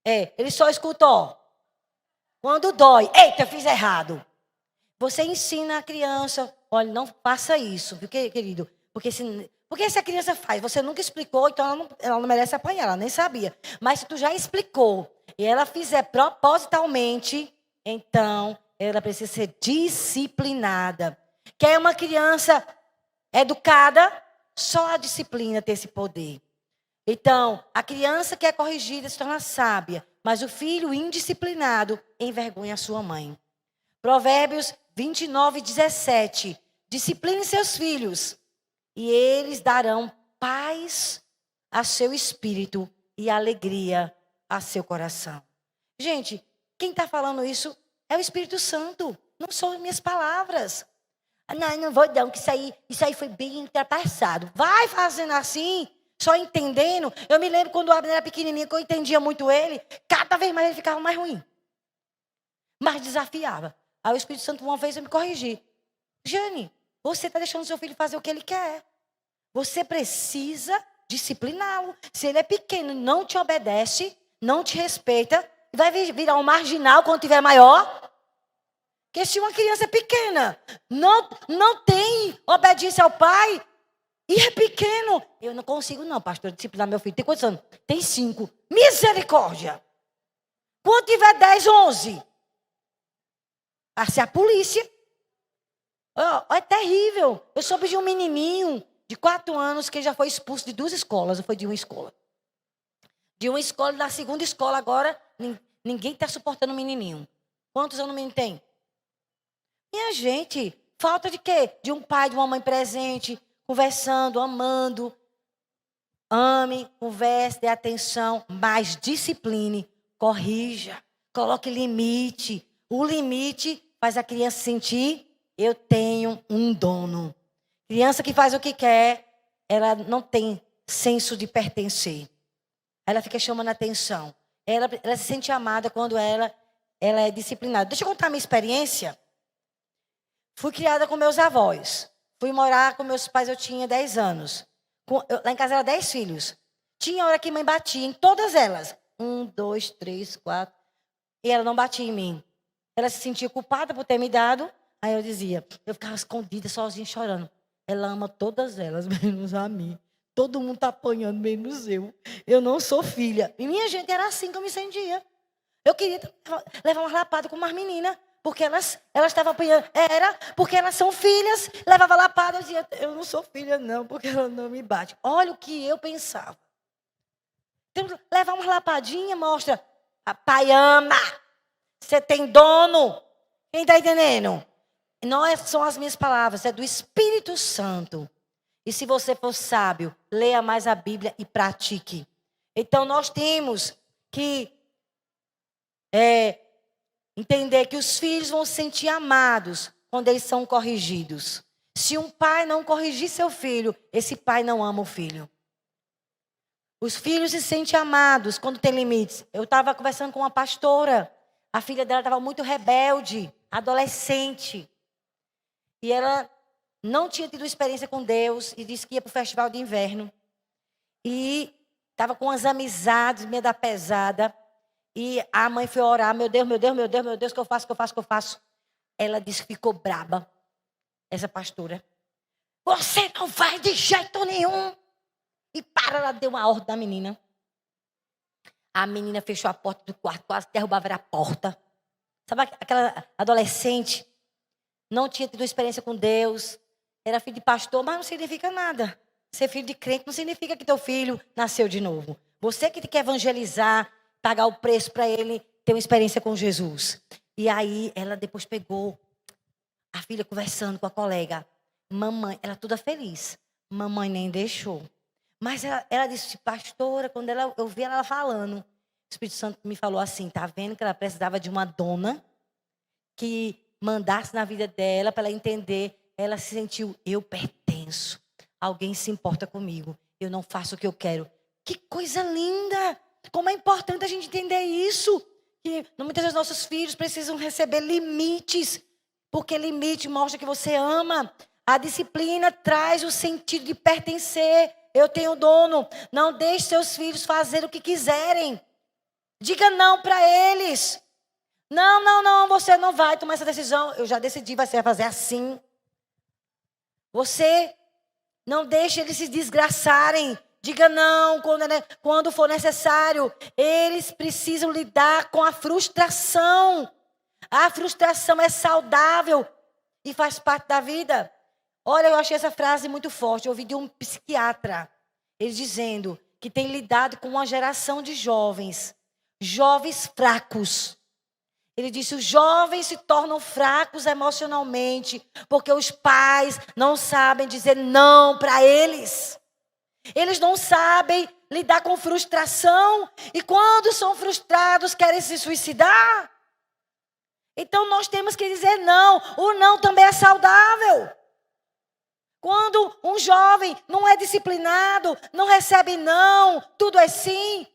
Speaker 1: Ele só escuta, ó. Quando dói, eita, eu fiz errado. Você ensina a criança, olha, não faça isso, viu, querido? Porque se a criança faz, você nunca explicou, então ela não merece apanhar, ela nem sabia. Mas se tu já explicou e ela fizer propositalmente, então ela precisa ser disciplinada. Quer uma criança educada? Só a disciplina tem esse poder. Então, a criança que é corrigida se torna sábia, mas o filho indisciplinado envergonha a sua mãe. Provérbios 29, 17. Discipline seus filhos, e eles darão paz a seu espírito e alegria a seu coração. Gente, quem está falando isso é o Espírito Santo, não são minhas palavras. Não vou não, que isso aí foi bem ultrapassado. Vai fazendo assim, só entendendo. Eu me lembro quando o Abner era pequenininho, que eu entendia muito ele, cada vez mais ele ficava mais ruim. Mais desafiava. Aí o Espírito Santo uma vez eu me corrigi. Jane, você está deixando seu filho fazer o que ele quer. Você precisa discipliná-lo. Se ele é pequeno, não te obedece, não te respeita, vai virar um marginal quando tiver maior. Porque se uma criança é pequena, não tem obediência ao pai, e é pequeno. Eu não consigo não, pastor, disciplinar meu filho. Tem quantos anos? Tem 5. Misericórdia. Quando tiver 10, 11. Vai ser a polícia. É terrível. Eu soube de um menininho de 4 anos que já foi expulso de 2 escolas. Não foi de uma escola. De uma escola e da segunda escola agora, ninguém está suportando o menininho. Quantos anos o menino tem? Minha gente, falta de quê? De um pai, de uma mãe presente, conversando, amando. Ame, converse, dê atenção, mas discipline, corrija, coloque limite. O limite faz a criança sentir, eu tenho um dono. Criança que faz o que quer, ela não tem senso de pertencer. Ela fica chamando a atenção. Ela se sente amada quando ela é disciplinada. Deixa eu contar a minha experiência. Fui criada com meus avós. Fui morar com meus pais, eu tinha 10 anos. Lá em casa eram 10 filhos. Tinha hora que mãe batia em todas elas. 1, 2, 3, 4. E ela não batia em mim. Ela se sentia culpada por ter me dado. Aí eu dizia, eu ficava escondida, sozinha, chorando. Ela ama todas elas, menos a mim. Todo mundo está apanhando, menos eu. Eu não sou filha. E minha gente, era assim que eu me sentia. Eu queria levar uma lapada com umas meninas. Porque elas estavam apanhando. Era porque elas são filhas. Levava lapada. Eu dizia, eu não sou filha não, porque ela não me bate. Olha o que eu pensava. Então, levar uma lapadinha mostra. Pai ama. Você tem dono. Quem está entendendo? Não são as minhas palavras, é do Espírito Santo. E se você for sábio, leia mais a Bíblia e pratique. Então, nós temos que entender que os filhos vão se sentir amados quando eles são corrigidos. Se um pai não corrigir seu filho, esse pai não ama o filho. Os filhos se sentem amados quando tem limites. Eu estava conversando com uma pastora. A filha dela estava muito rebelde, adolescente. E ela não tinha tido experiência com Deus e disse que ia para o festival de inverno. E estava com umas amizades, meio da pesada. E a mãe foi orar, meu Deus, o que eu faço? Ela disse que ficou braba, essa pastora. Você não vai de jeito nenhum. E ela deu uma ordem da menina. A menina fechou a porta do quarto, quase derrubava a porta. Sabe aquela adolescente? Não tinha tido experiência com Deus. Era filho de pastor, mas não significa nada. Ser filho de crente não significa que teu filho nasceu de novo. Você que quer evangelizar, pagar o preço para ele ter uma experiência com Jesus. E aí ela depois pegou a filha conversando com a colega. Mamãe, ela toda feliz. Mamãe nem deixou. Mas ela disse, pastora, quando eu vi ela falando, o Espírito Santo me falou assim, tá vendo que ela precisava de uma dona que mandasse na vida dela para ela entender. Ela se sentiu, eu pertenço. Alguém se importa comigo. Eu não faço o que eu quero. Que coisa linda! Como é importante a gente entender isso. Que muitas vezes nossos filhos precisam receber limites. Porque limite mostra que você ama. A disciplina traz o sentido de pertencer. Eu tenho dono. Não deixe seus filhos fazer o que quiserem. Diga não para eles. Não, você não vai tomar essa decisão. Eu já decidi, você vai fazer assim. Você não deixe eles se desgraçarem. Diga não quando for necessário. Eles precisam lidar com a frustração. A frustração é saudável e faz parte da vida. Olha, eu achei essa frase muito forte. Eu ouvi de um psiquiatra. Ele dizendo que tem lidado com uma geração de jovens fracos. Ele disse, os jovens se tornam fracos emocionalmente, porque os pais não sabem dizer não para eles. Eles não sabem lidar com frustração, e quando são frustrados, querem se suicidar. Então nós temos que dizer não. O não também é saudável. Quando um jovem não é disciplinado, não recebe não, tudo é sim,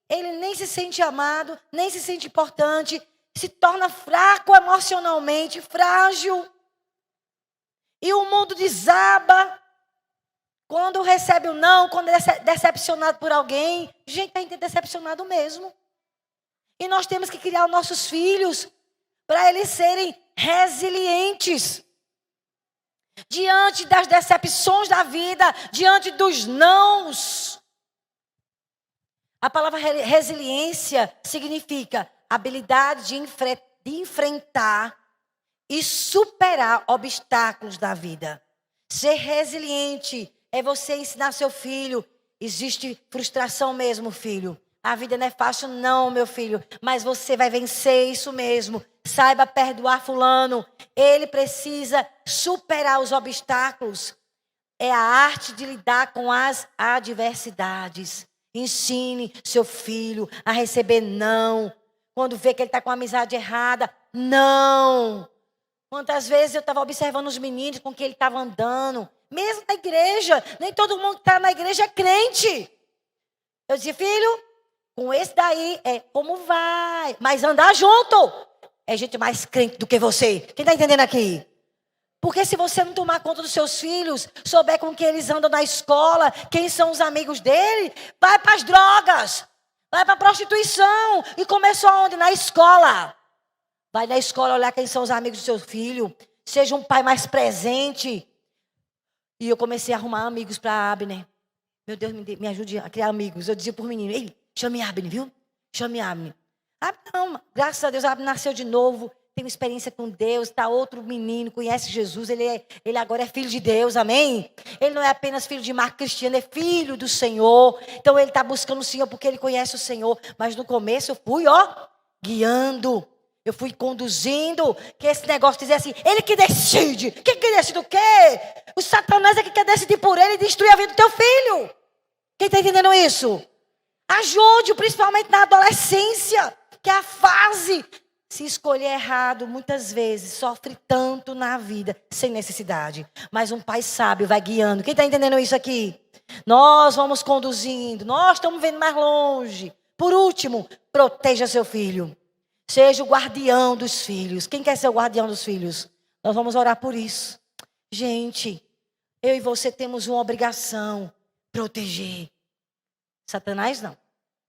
Speaker 1: ele nem se sente amado, nem se sente importante, se torna fraco emocionalmente, frágil. E o mundo desaba. Quando recebe o não, quando é decepcionado por alguém. Gente, a gente é decepcionado mesmo. E nós temos que criar os nossos filhos para eles serem resilientes. Diante das decepções da vida, diante dos nãos. A palavra resiliência significa habilidade de enfrentar e superar obstáculos da vida. Ser resiliente é você ensinar seu filho. Existe frustração mesmo, filho. A vida não é fácil não, meu filho. Mas você vai vencer isso mesmo. Saiba perdoar fulano. Ele precisa superar os obstáculos. É a arte de lidar com as adversidades. Ensine seu filho a receber não. Quando vê que ele está com a amizade errada, não. Quantas vezes eu estava observando os meninos com quem ele estava andando. Mesmo na igreja. Nem todo mundo que está na igreja é crente. Eu dizia, filho, com esse daí é como vai. Mas andar junto é gente mais crente do que você. Quem está entendendo aqui? Porque se você não tomar conta dos seus filhos, souber com quem eles andam na escola, quem são os amigos dele, vai para as drogas. Vai para a prostituição. E começou aonde? Na escola. Vai na escola olhar quem são os amigos do seu filho. Seja um pai mais presente. E eu comecei a arrumar amigos para Abner. Meu Deus, me ajude a criar amigos. Eu dizia por menino, ei, chame Abner, viu? Chame Abner. Não, graças a Deus, Abner nasceu de novo. Tem uma experiência com Deus. Está outro menino, conhece Jesus. Ele agora é filho de Deus, amém? Ele não é apenas filho de Marco Cristiano, é filho do Senhor. Então ele está buscando o Senhor porque ele conhece o Senhor. Mas no começo eu fui, guiando. Eu fui conduzindo, que esse negócio dizia assim, ele que decide. Quem que decide o quê? O Satanás é que quer decidir por ele e destruir a vida do teu filho. Quem está entendendo isso? Ajude, principalmente na adolescência, que é a fase. Se escolher errado, muitas vezes, sofre tanto na vida, sem necessidade. Mas um pai sábio vai guiando. Quem está entendendo isso aqui? Nós vamos conduzindo, nós estamos vendo mais longe. Por último, proteja seu filho. Seja o guardião dos filhos. Quem quer ser o guardião dos filhos? Nós vamos orar por isso. Gente, eu e você temos uma obrigação. Proteger. Satanás não.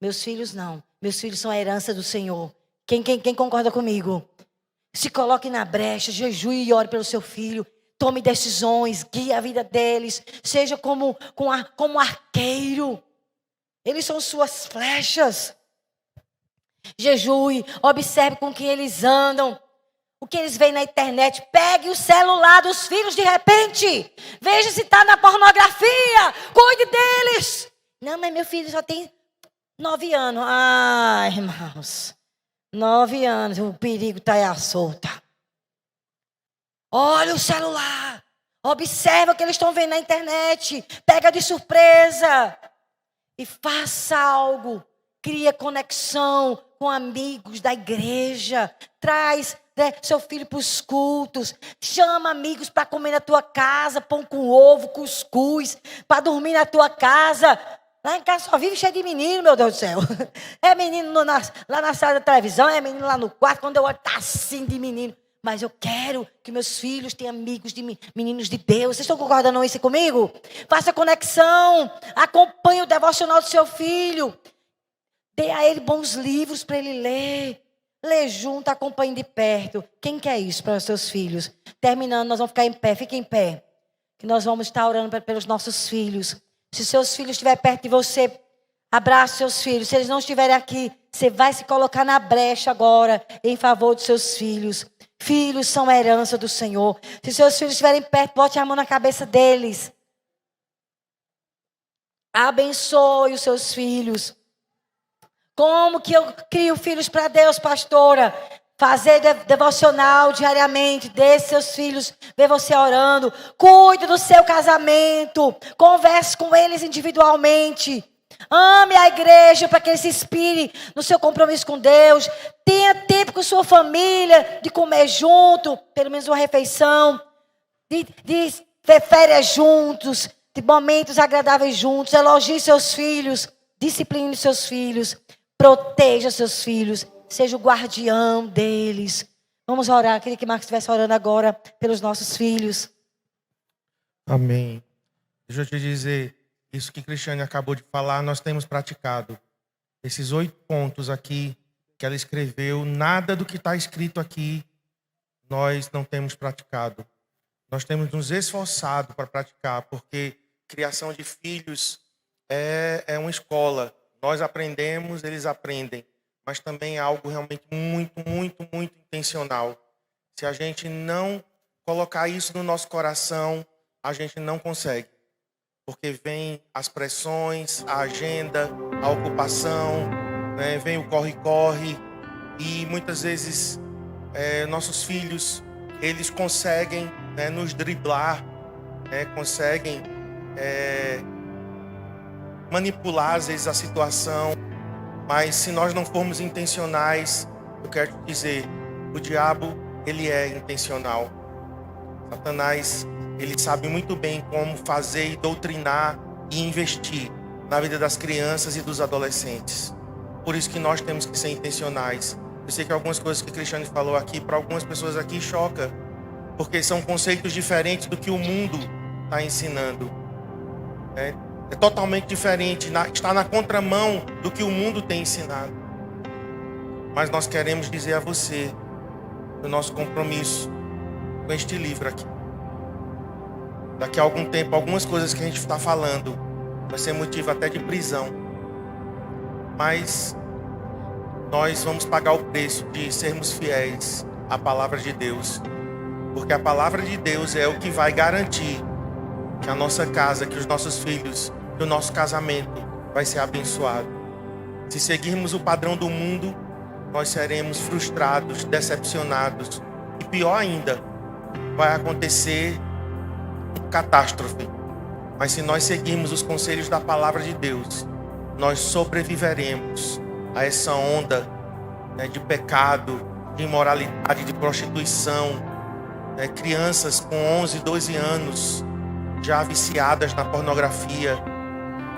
Speaker 1: Meus filhos não. Meus filhos são a herança do Senhor. Quem concorda comigo? Se coloque na brecha, jejue e ore pelo seu filho. tome decisões, guie a vida deles, seja como arqueiro. Eles são suas flechas. Jejue, observe com quem eles andam, o que eles veem na internet. Pegue o celular dos filhos de repente. Veja se está na pornografia. Cuide deles. Não, mas meu filho só tem 9 anos. Ai, irmãos. 9 anos, o perigo está aí à solta. Olha o celular. Observa o que eles estão vendo na internet. Pega de surpresa. E faça algo. Cria conexão com amigos da igreja. Traz seu filho para os cultos. Chama amigos para comer na tua casa. Pão com ovo, cuscuz. Para dormir na tua casa. Lá em casa só vive cheio de menino, meu Deus do céu. É menino lá na sala da televisão. É menino lá no quarto. Quando eu olho, tá assim de menino. Mas eu quero que meus filhos tenham amigos de meninos de Deus. Vocês estão concordando isso comigo? Faça conexão. Acompanhe o devocional do seu filho. Dê a ele bons livros para ele ler. Lê junto, acompanhe de perto. Quem quer isso para os seus filhos? Terminando, nós vamos ficar em pé. Fique em pé. Que nós vamos estar orando pelos nossos filhos. Se seus filhos estiverem perto de você, abrace seus filhos. Se eles não estiverem aqui, você vai se colocar na brecha agora em favor dos seus filhos. Filhos são a herança do Senhor. Se seus filhos estiverem perto, bote a mão na cabeça deles. Abençoe os seus filhos. Como que eu crio filhos para Deus, pastora? Fazer devocional diariamente. Deixe seus filhos ver você orando. Cuide do seu casamento. Converse com eles individualmente. Ame a igreja para que ele se inspire no seu compromisso com Deus. Tenha tempo com sua família, de comer junto, pelo menos uma refeição. De ter férias juntos, de momentos agradáveis juntos. Elogie seus filhos, discipline seus filhos. Proteja seus filhos. Seja o guardião deles. Vamos orar. Queria que Marcos estivesse orando agora pelos nossos filhos.
Speaker 2: Amém. Deixa eu te dizer, isso que Cristiane acabou de falar, nós temos praticado. Esses 8 pontos aqui que ela escreveu, nada do que está escrito aqui, nós não temos praticado. Nós temos nos esforçado para praticar, porque criação de filhos é uma escola. Nós aprendemos, eles aprendem. Mas também é algo realmente muito, muito, muito intencional. Se a gente não colocar isso no nosso coração, a gente não consegue. Porque vem as pressões, a agenda, a ocupação, né? Vem o corre-corre. E muitas vezes nossos filhos, eles conseguem, né, nos driblar, né? Conseguem manipular às vezes a situação. Mas se nós não formos intencionais, eu quero te dizer, o diabo, ele é intencional. Satanás, ele sabe muito bem como fazer e doutrinar e investir na vida das crianças e dos adolescentes. Por isso que nós temos que ser intencionais. Eu sei que algumas coisas que a Cristiane falou aqui, para algumas pessoas aqui choca, porque são conceitos diferentes do que o mundo está ensinando. É totalmente diferente, está na contramão do que o mundo tem ensinado. Mas nós queremos dizer a você o nosso compromisso com este livro aqui. Daqui a algum tempo, algumas coisas que a gente está falando vai ser motivo até de prisão. Mas nós vamos pagar o preço de sermos fiéis à palavra de Deus. Porque a palavra de Deus é o que vai garantir que a nossa casa, que os nossos filhos, que o nosso casamento vai ser abençoado. Se seguirmos o padrão do mundo, nós seremos frustrados, decepcionados. E pior ainda, vai acontecer uma catástrofe. Mas se nós seguirmos os conselhos da palavra de Deus, nós sobreviveremos a essa onda, né, de pecado, de imoralidade, de prostituição. Crianças com 11, 12 anos já viciadas na pornografia,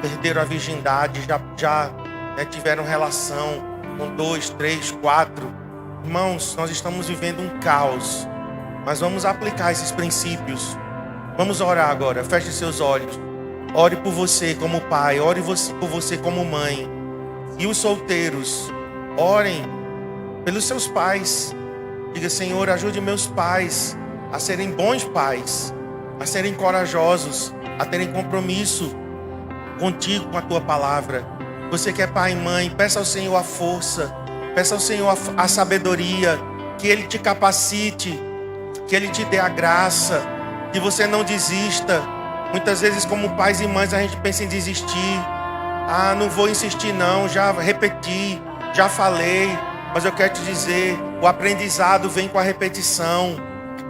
Speaker 2: perderam a virgindade, já tiveram relação com 2, 3, 4. Irmãos, nós estamos vivendo um caos, mas vamos aplicar esses princípios. Vamos orar agora, feche seus olhos. Ore por você como pai, ore por você como mãe. E os solteiros, orem pelos seus pais. Diga: Senhor, ajude meus pais a serem bons pais, a serem corajosos, a terem compromisso contigo, com a tua palavra. Você que é pai e mãe, peça ao Senhor a força, peça ao Senhor a sabedoria, que Ele te capacite, que Ele te dê a graça, que você não desista. Muitas vezes, como pais e mães, a gente pensa em desistir. Ah, não vou insistir não, já repeti, já falei. Mas eu quero te dizer, o aprendizado vem com a repetição.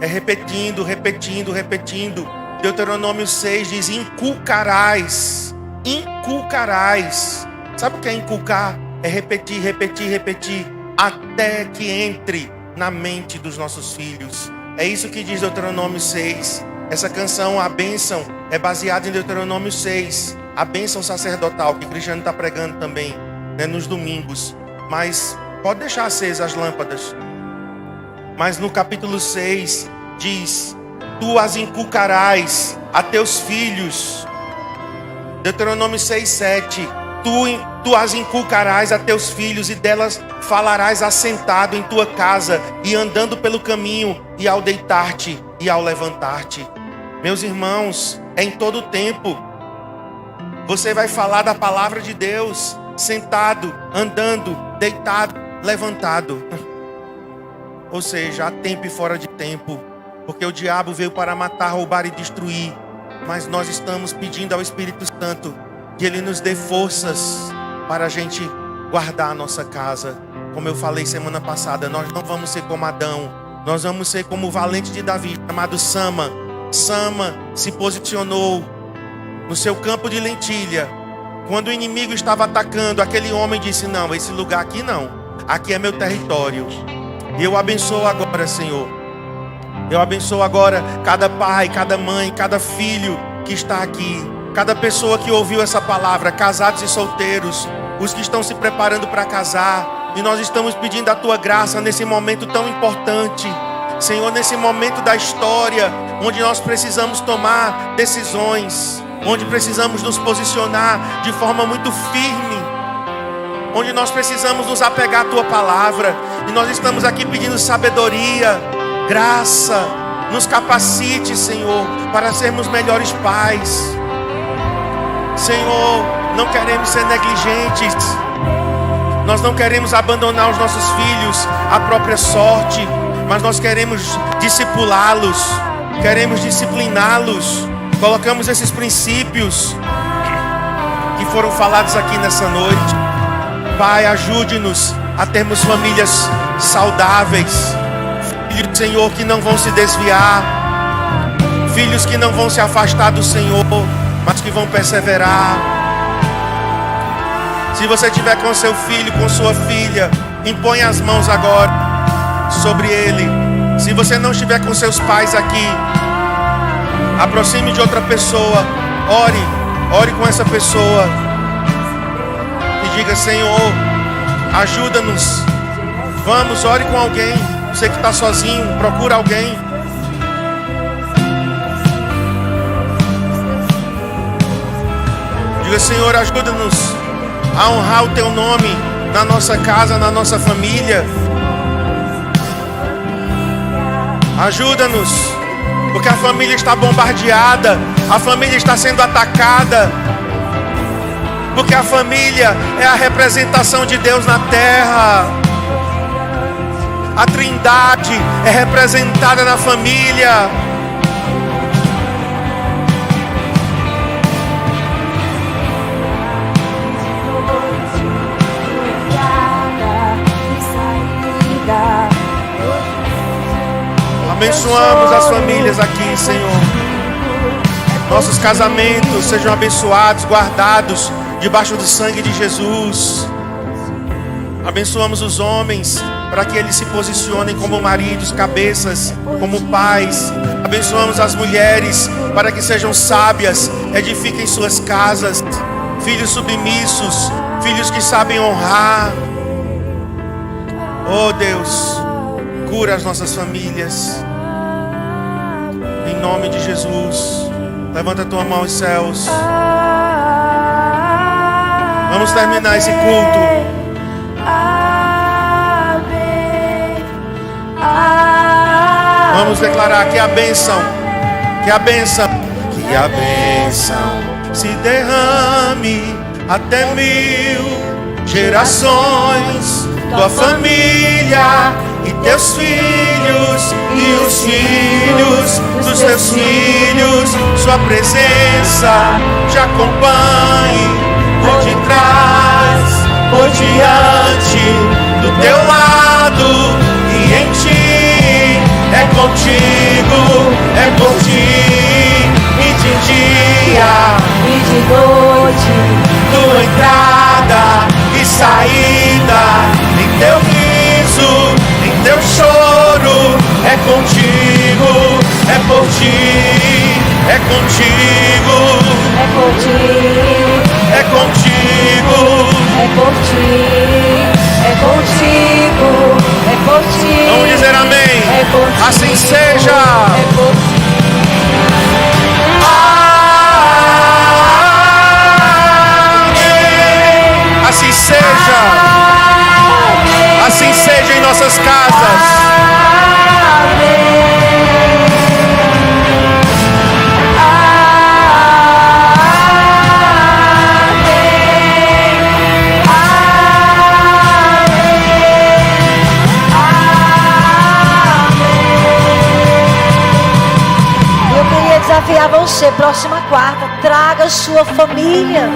Speaker 2: É repetindo, repetindo, repetindo. Deuteronômio 6 diz: inculcarás. Inculcarás. Sabe o que é inculcar? É repetir, repetir, repetir, até que entre na mente dos nossos filhos. É isso que diz Deuteronômio 6. Essa canção, a bênção, é baseada em Deuteronômio 6. A bênção sacerdotal, que o Cristiano está pregando também, né, nos domingos. Mas pode deixar acesas as lâmpadas. Mas no capítulo 6 diz: tu as inculcarás a teus filhos. Deuteronômio 6, 7. Tu as inculcarás a teus filhos, e delas falarás assentado em tua casa, e andando pelo caminho, e ao deitar-te e ao levantar-te. Meus irmãos, é em todo tempo. Você vai falar da palavra de Deus, sentado, andando, deitado, levantado. Ou seja, há tempo e fora de tempo, porque o diabo veio para matar, roubar e destruir. Mas nós estamos pedindo ao Espírito Santo que Ele nos dê forças para a gente guardar a nossa casa. Como eu falei semana passada, nós não vamos ser como Adão, nós vamos ser como o valente de Davi, chamado Sama. Sama se posicionou no seu campo de lentilha. Quando o inimigo estava atacando, aquele homem disse: não, esse lugar aqui não, aqui é meu território. E eu abençoo agora, Senhor. Eu abençoo agora cada pai, cada mãe, cada filho que está aqui, cada pessoa que ouviu essa palavra, casados e solteiros, os que estão se preparando para casar. E nós estamos pedindo a tua graça nesse momento tão importante, Senhor, nesse momento da história, onde nós precisamos tomar decisões, onde precisamos nos posicionar de forma muito firme, onde nós precisamos nos apegar à tua palavra. E nós estamos aqui pedindo sabedoria, graça. Nos capacite, Senhor, para sermos melhores pais. Senhor, não queremos ser negligentes. Nós não queremos abandonar os nossos filhos à própria sorte, mas nós queremos discipulá-los, queremos discipliná-los. Colocamos esses princípios que foram falados aqui nessa noite. Pai, ajude-nos a termos famílias saudáveis, filhos, Senhor, que não vão se desviar, filhos que não vão se afastar do Senhor, mas que vão perseverar. Se você estiver com seu filho, com sua filha, impõe as mãos agora sobre ele. Se você não estiver com seus pais aqui, aproxime de outra pessoa, ore com essa pessoa e diga: Senhor, ajuda-nos. Vamos, ore com alguém. Você que está sozinho, procura alguém. Diga: Senhor, ajuda-nos a honrar o teu nome na nossa casa, na nossa família. Ajuda-nos, porque a família está bombardeada, a família está sendo atacada, porque a família é a representação de Deus na terra. A Trindade é representada na família. Abençoamos as famílias aqui, Senhor. Nossos casamentos sejam abençoados, guardados debaixo do sangue de Jesus. Abençoamos os homens para que eles se posicionem como maridos, cabeças, como pais. Abençoamos as mulheres para que sejam sábias, edifiquem suas casas. Filhos submissos, filhos que sabem honrar. Oh Deus, cura as nossas famílias. Em nome de Jesus. Levanta a tua mão aos céus. Vamos terminar esse culto. Vamos Vamos declarar que a bênção, que a bênção, que a bênção se derrame até 1000 gerações. Tua família e teus filhos e os filhos dos teus filhos. Sua presença te acompanhe por detrás, por diante, do teu lado e em ti. É contigo, é por ti, e de dia
Speaker 1: E de noite,
Speaker 2: tua entrada e saída, em teu riso, em teu choro. É contigo, é por ti, é contigo,
Speaker 1: é por ti,
Speaker 2: é contigo.
Speaker 1: é por ti, é contigo, é por ti.
Speaker 2: Vamos dizer amém.
Speaker 1: É contigo,
Speaker 2: Assim seja.
Speaker 1: é por ti.
Speaker 2: Amém. Assim seja. Assim seja em nossas casas.
Speaker 1: Eu queria desafiar você, próxima quarta, traga sua família.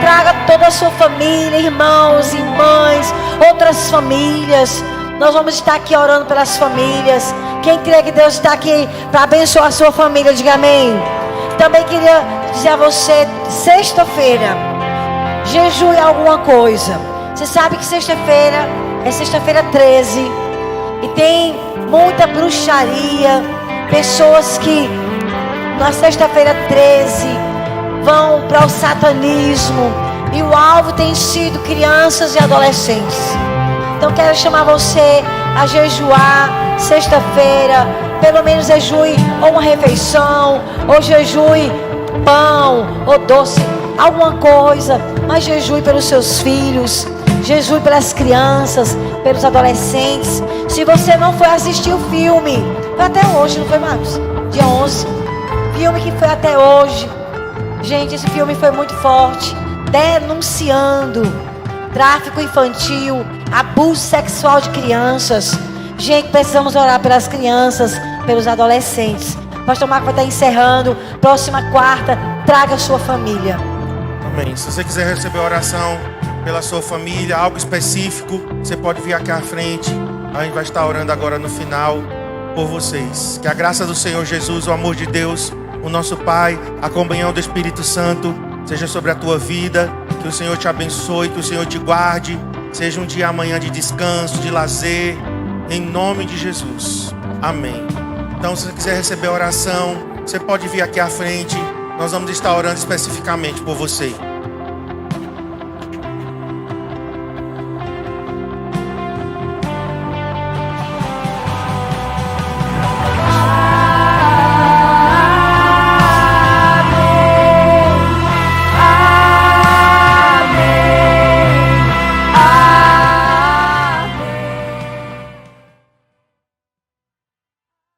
Speaker 1: Traga toda a sua família, irmãos, irmãs, outras famílias. Nós vamos estar aqui orando pelas famílias. Quem crê que Deus está aqui para abençoar a sua família, diga amém. Também queria dizer a você, sexta-feira, jejue alguma coisa. Você sabe que sexta-feira é sexta-feira 13 e tem muita bruxaria. Pessoas que na sexta-feira 13 vão para o satanismo e o alvo tem sido crianças e adolescentes. Então quero chamar você a jejuar sexta-feira, pelo menos jejue ou uma refeição, ou jejue pão ou doce, alguma coisa, mas jejue pelos seus filhos, jejue pelas crianças, pelos adolescentes. Se você não foi assistir o filme, foi até hoje, não foi, Marcos? Dia 11, filme que foi até hoje. Gente, esse filme foi muito forte, denunciando tráfico infantil, abuso sexual de crianças. Gente, precisamos orar pelas crianças, pelos adolescentes. Pastor Marco vai estar encerrando. Próxima quarta, traga a sua família.
Speaker 2: Amém. Se você quiser receber oração pela sua família, algo específico, você pode vir aqui à frente. A gente vai estar orando agora no final por vocês. Que a graça do Senhor Jesus, o amor de Deus, o nosso Pai, a comunhão do Espírito Santo seja sobre a tua vida. Que o Senhor te abençoe, que o Senhor te guarde. Seja um dia amanhã de descanso, de lazer, em nome de Jesus. Amém. Então, se você quiser receber oração, você pode vir aqui à frente. Nós vamos estar orando especificamente por você.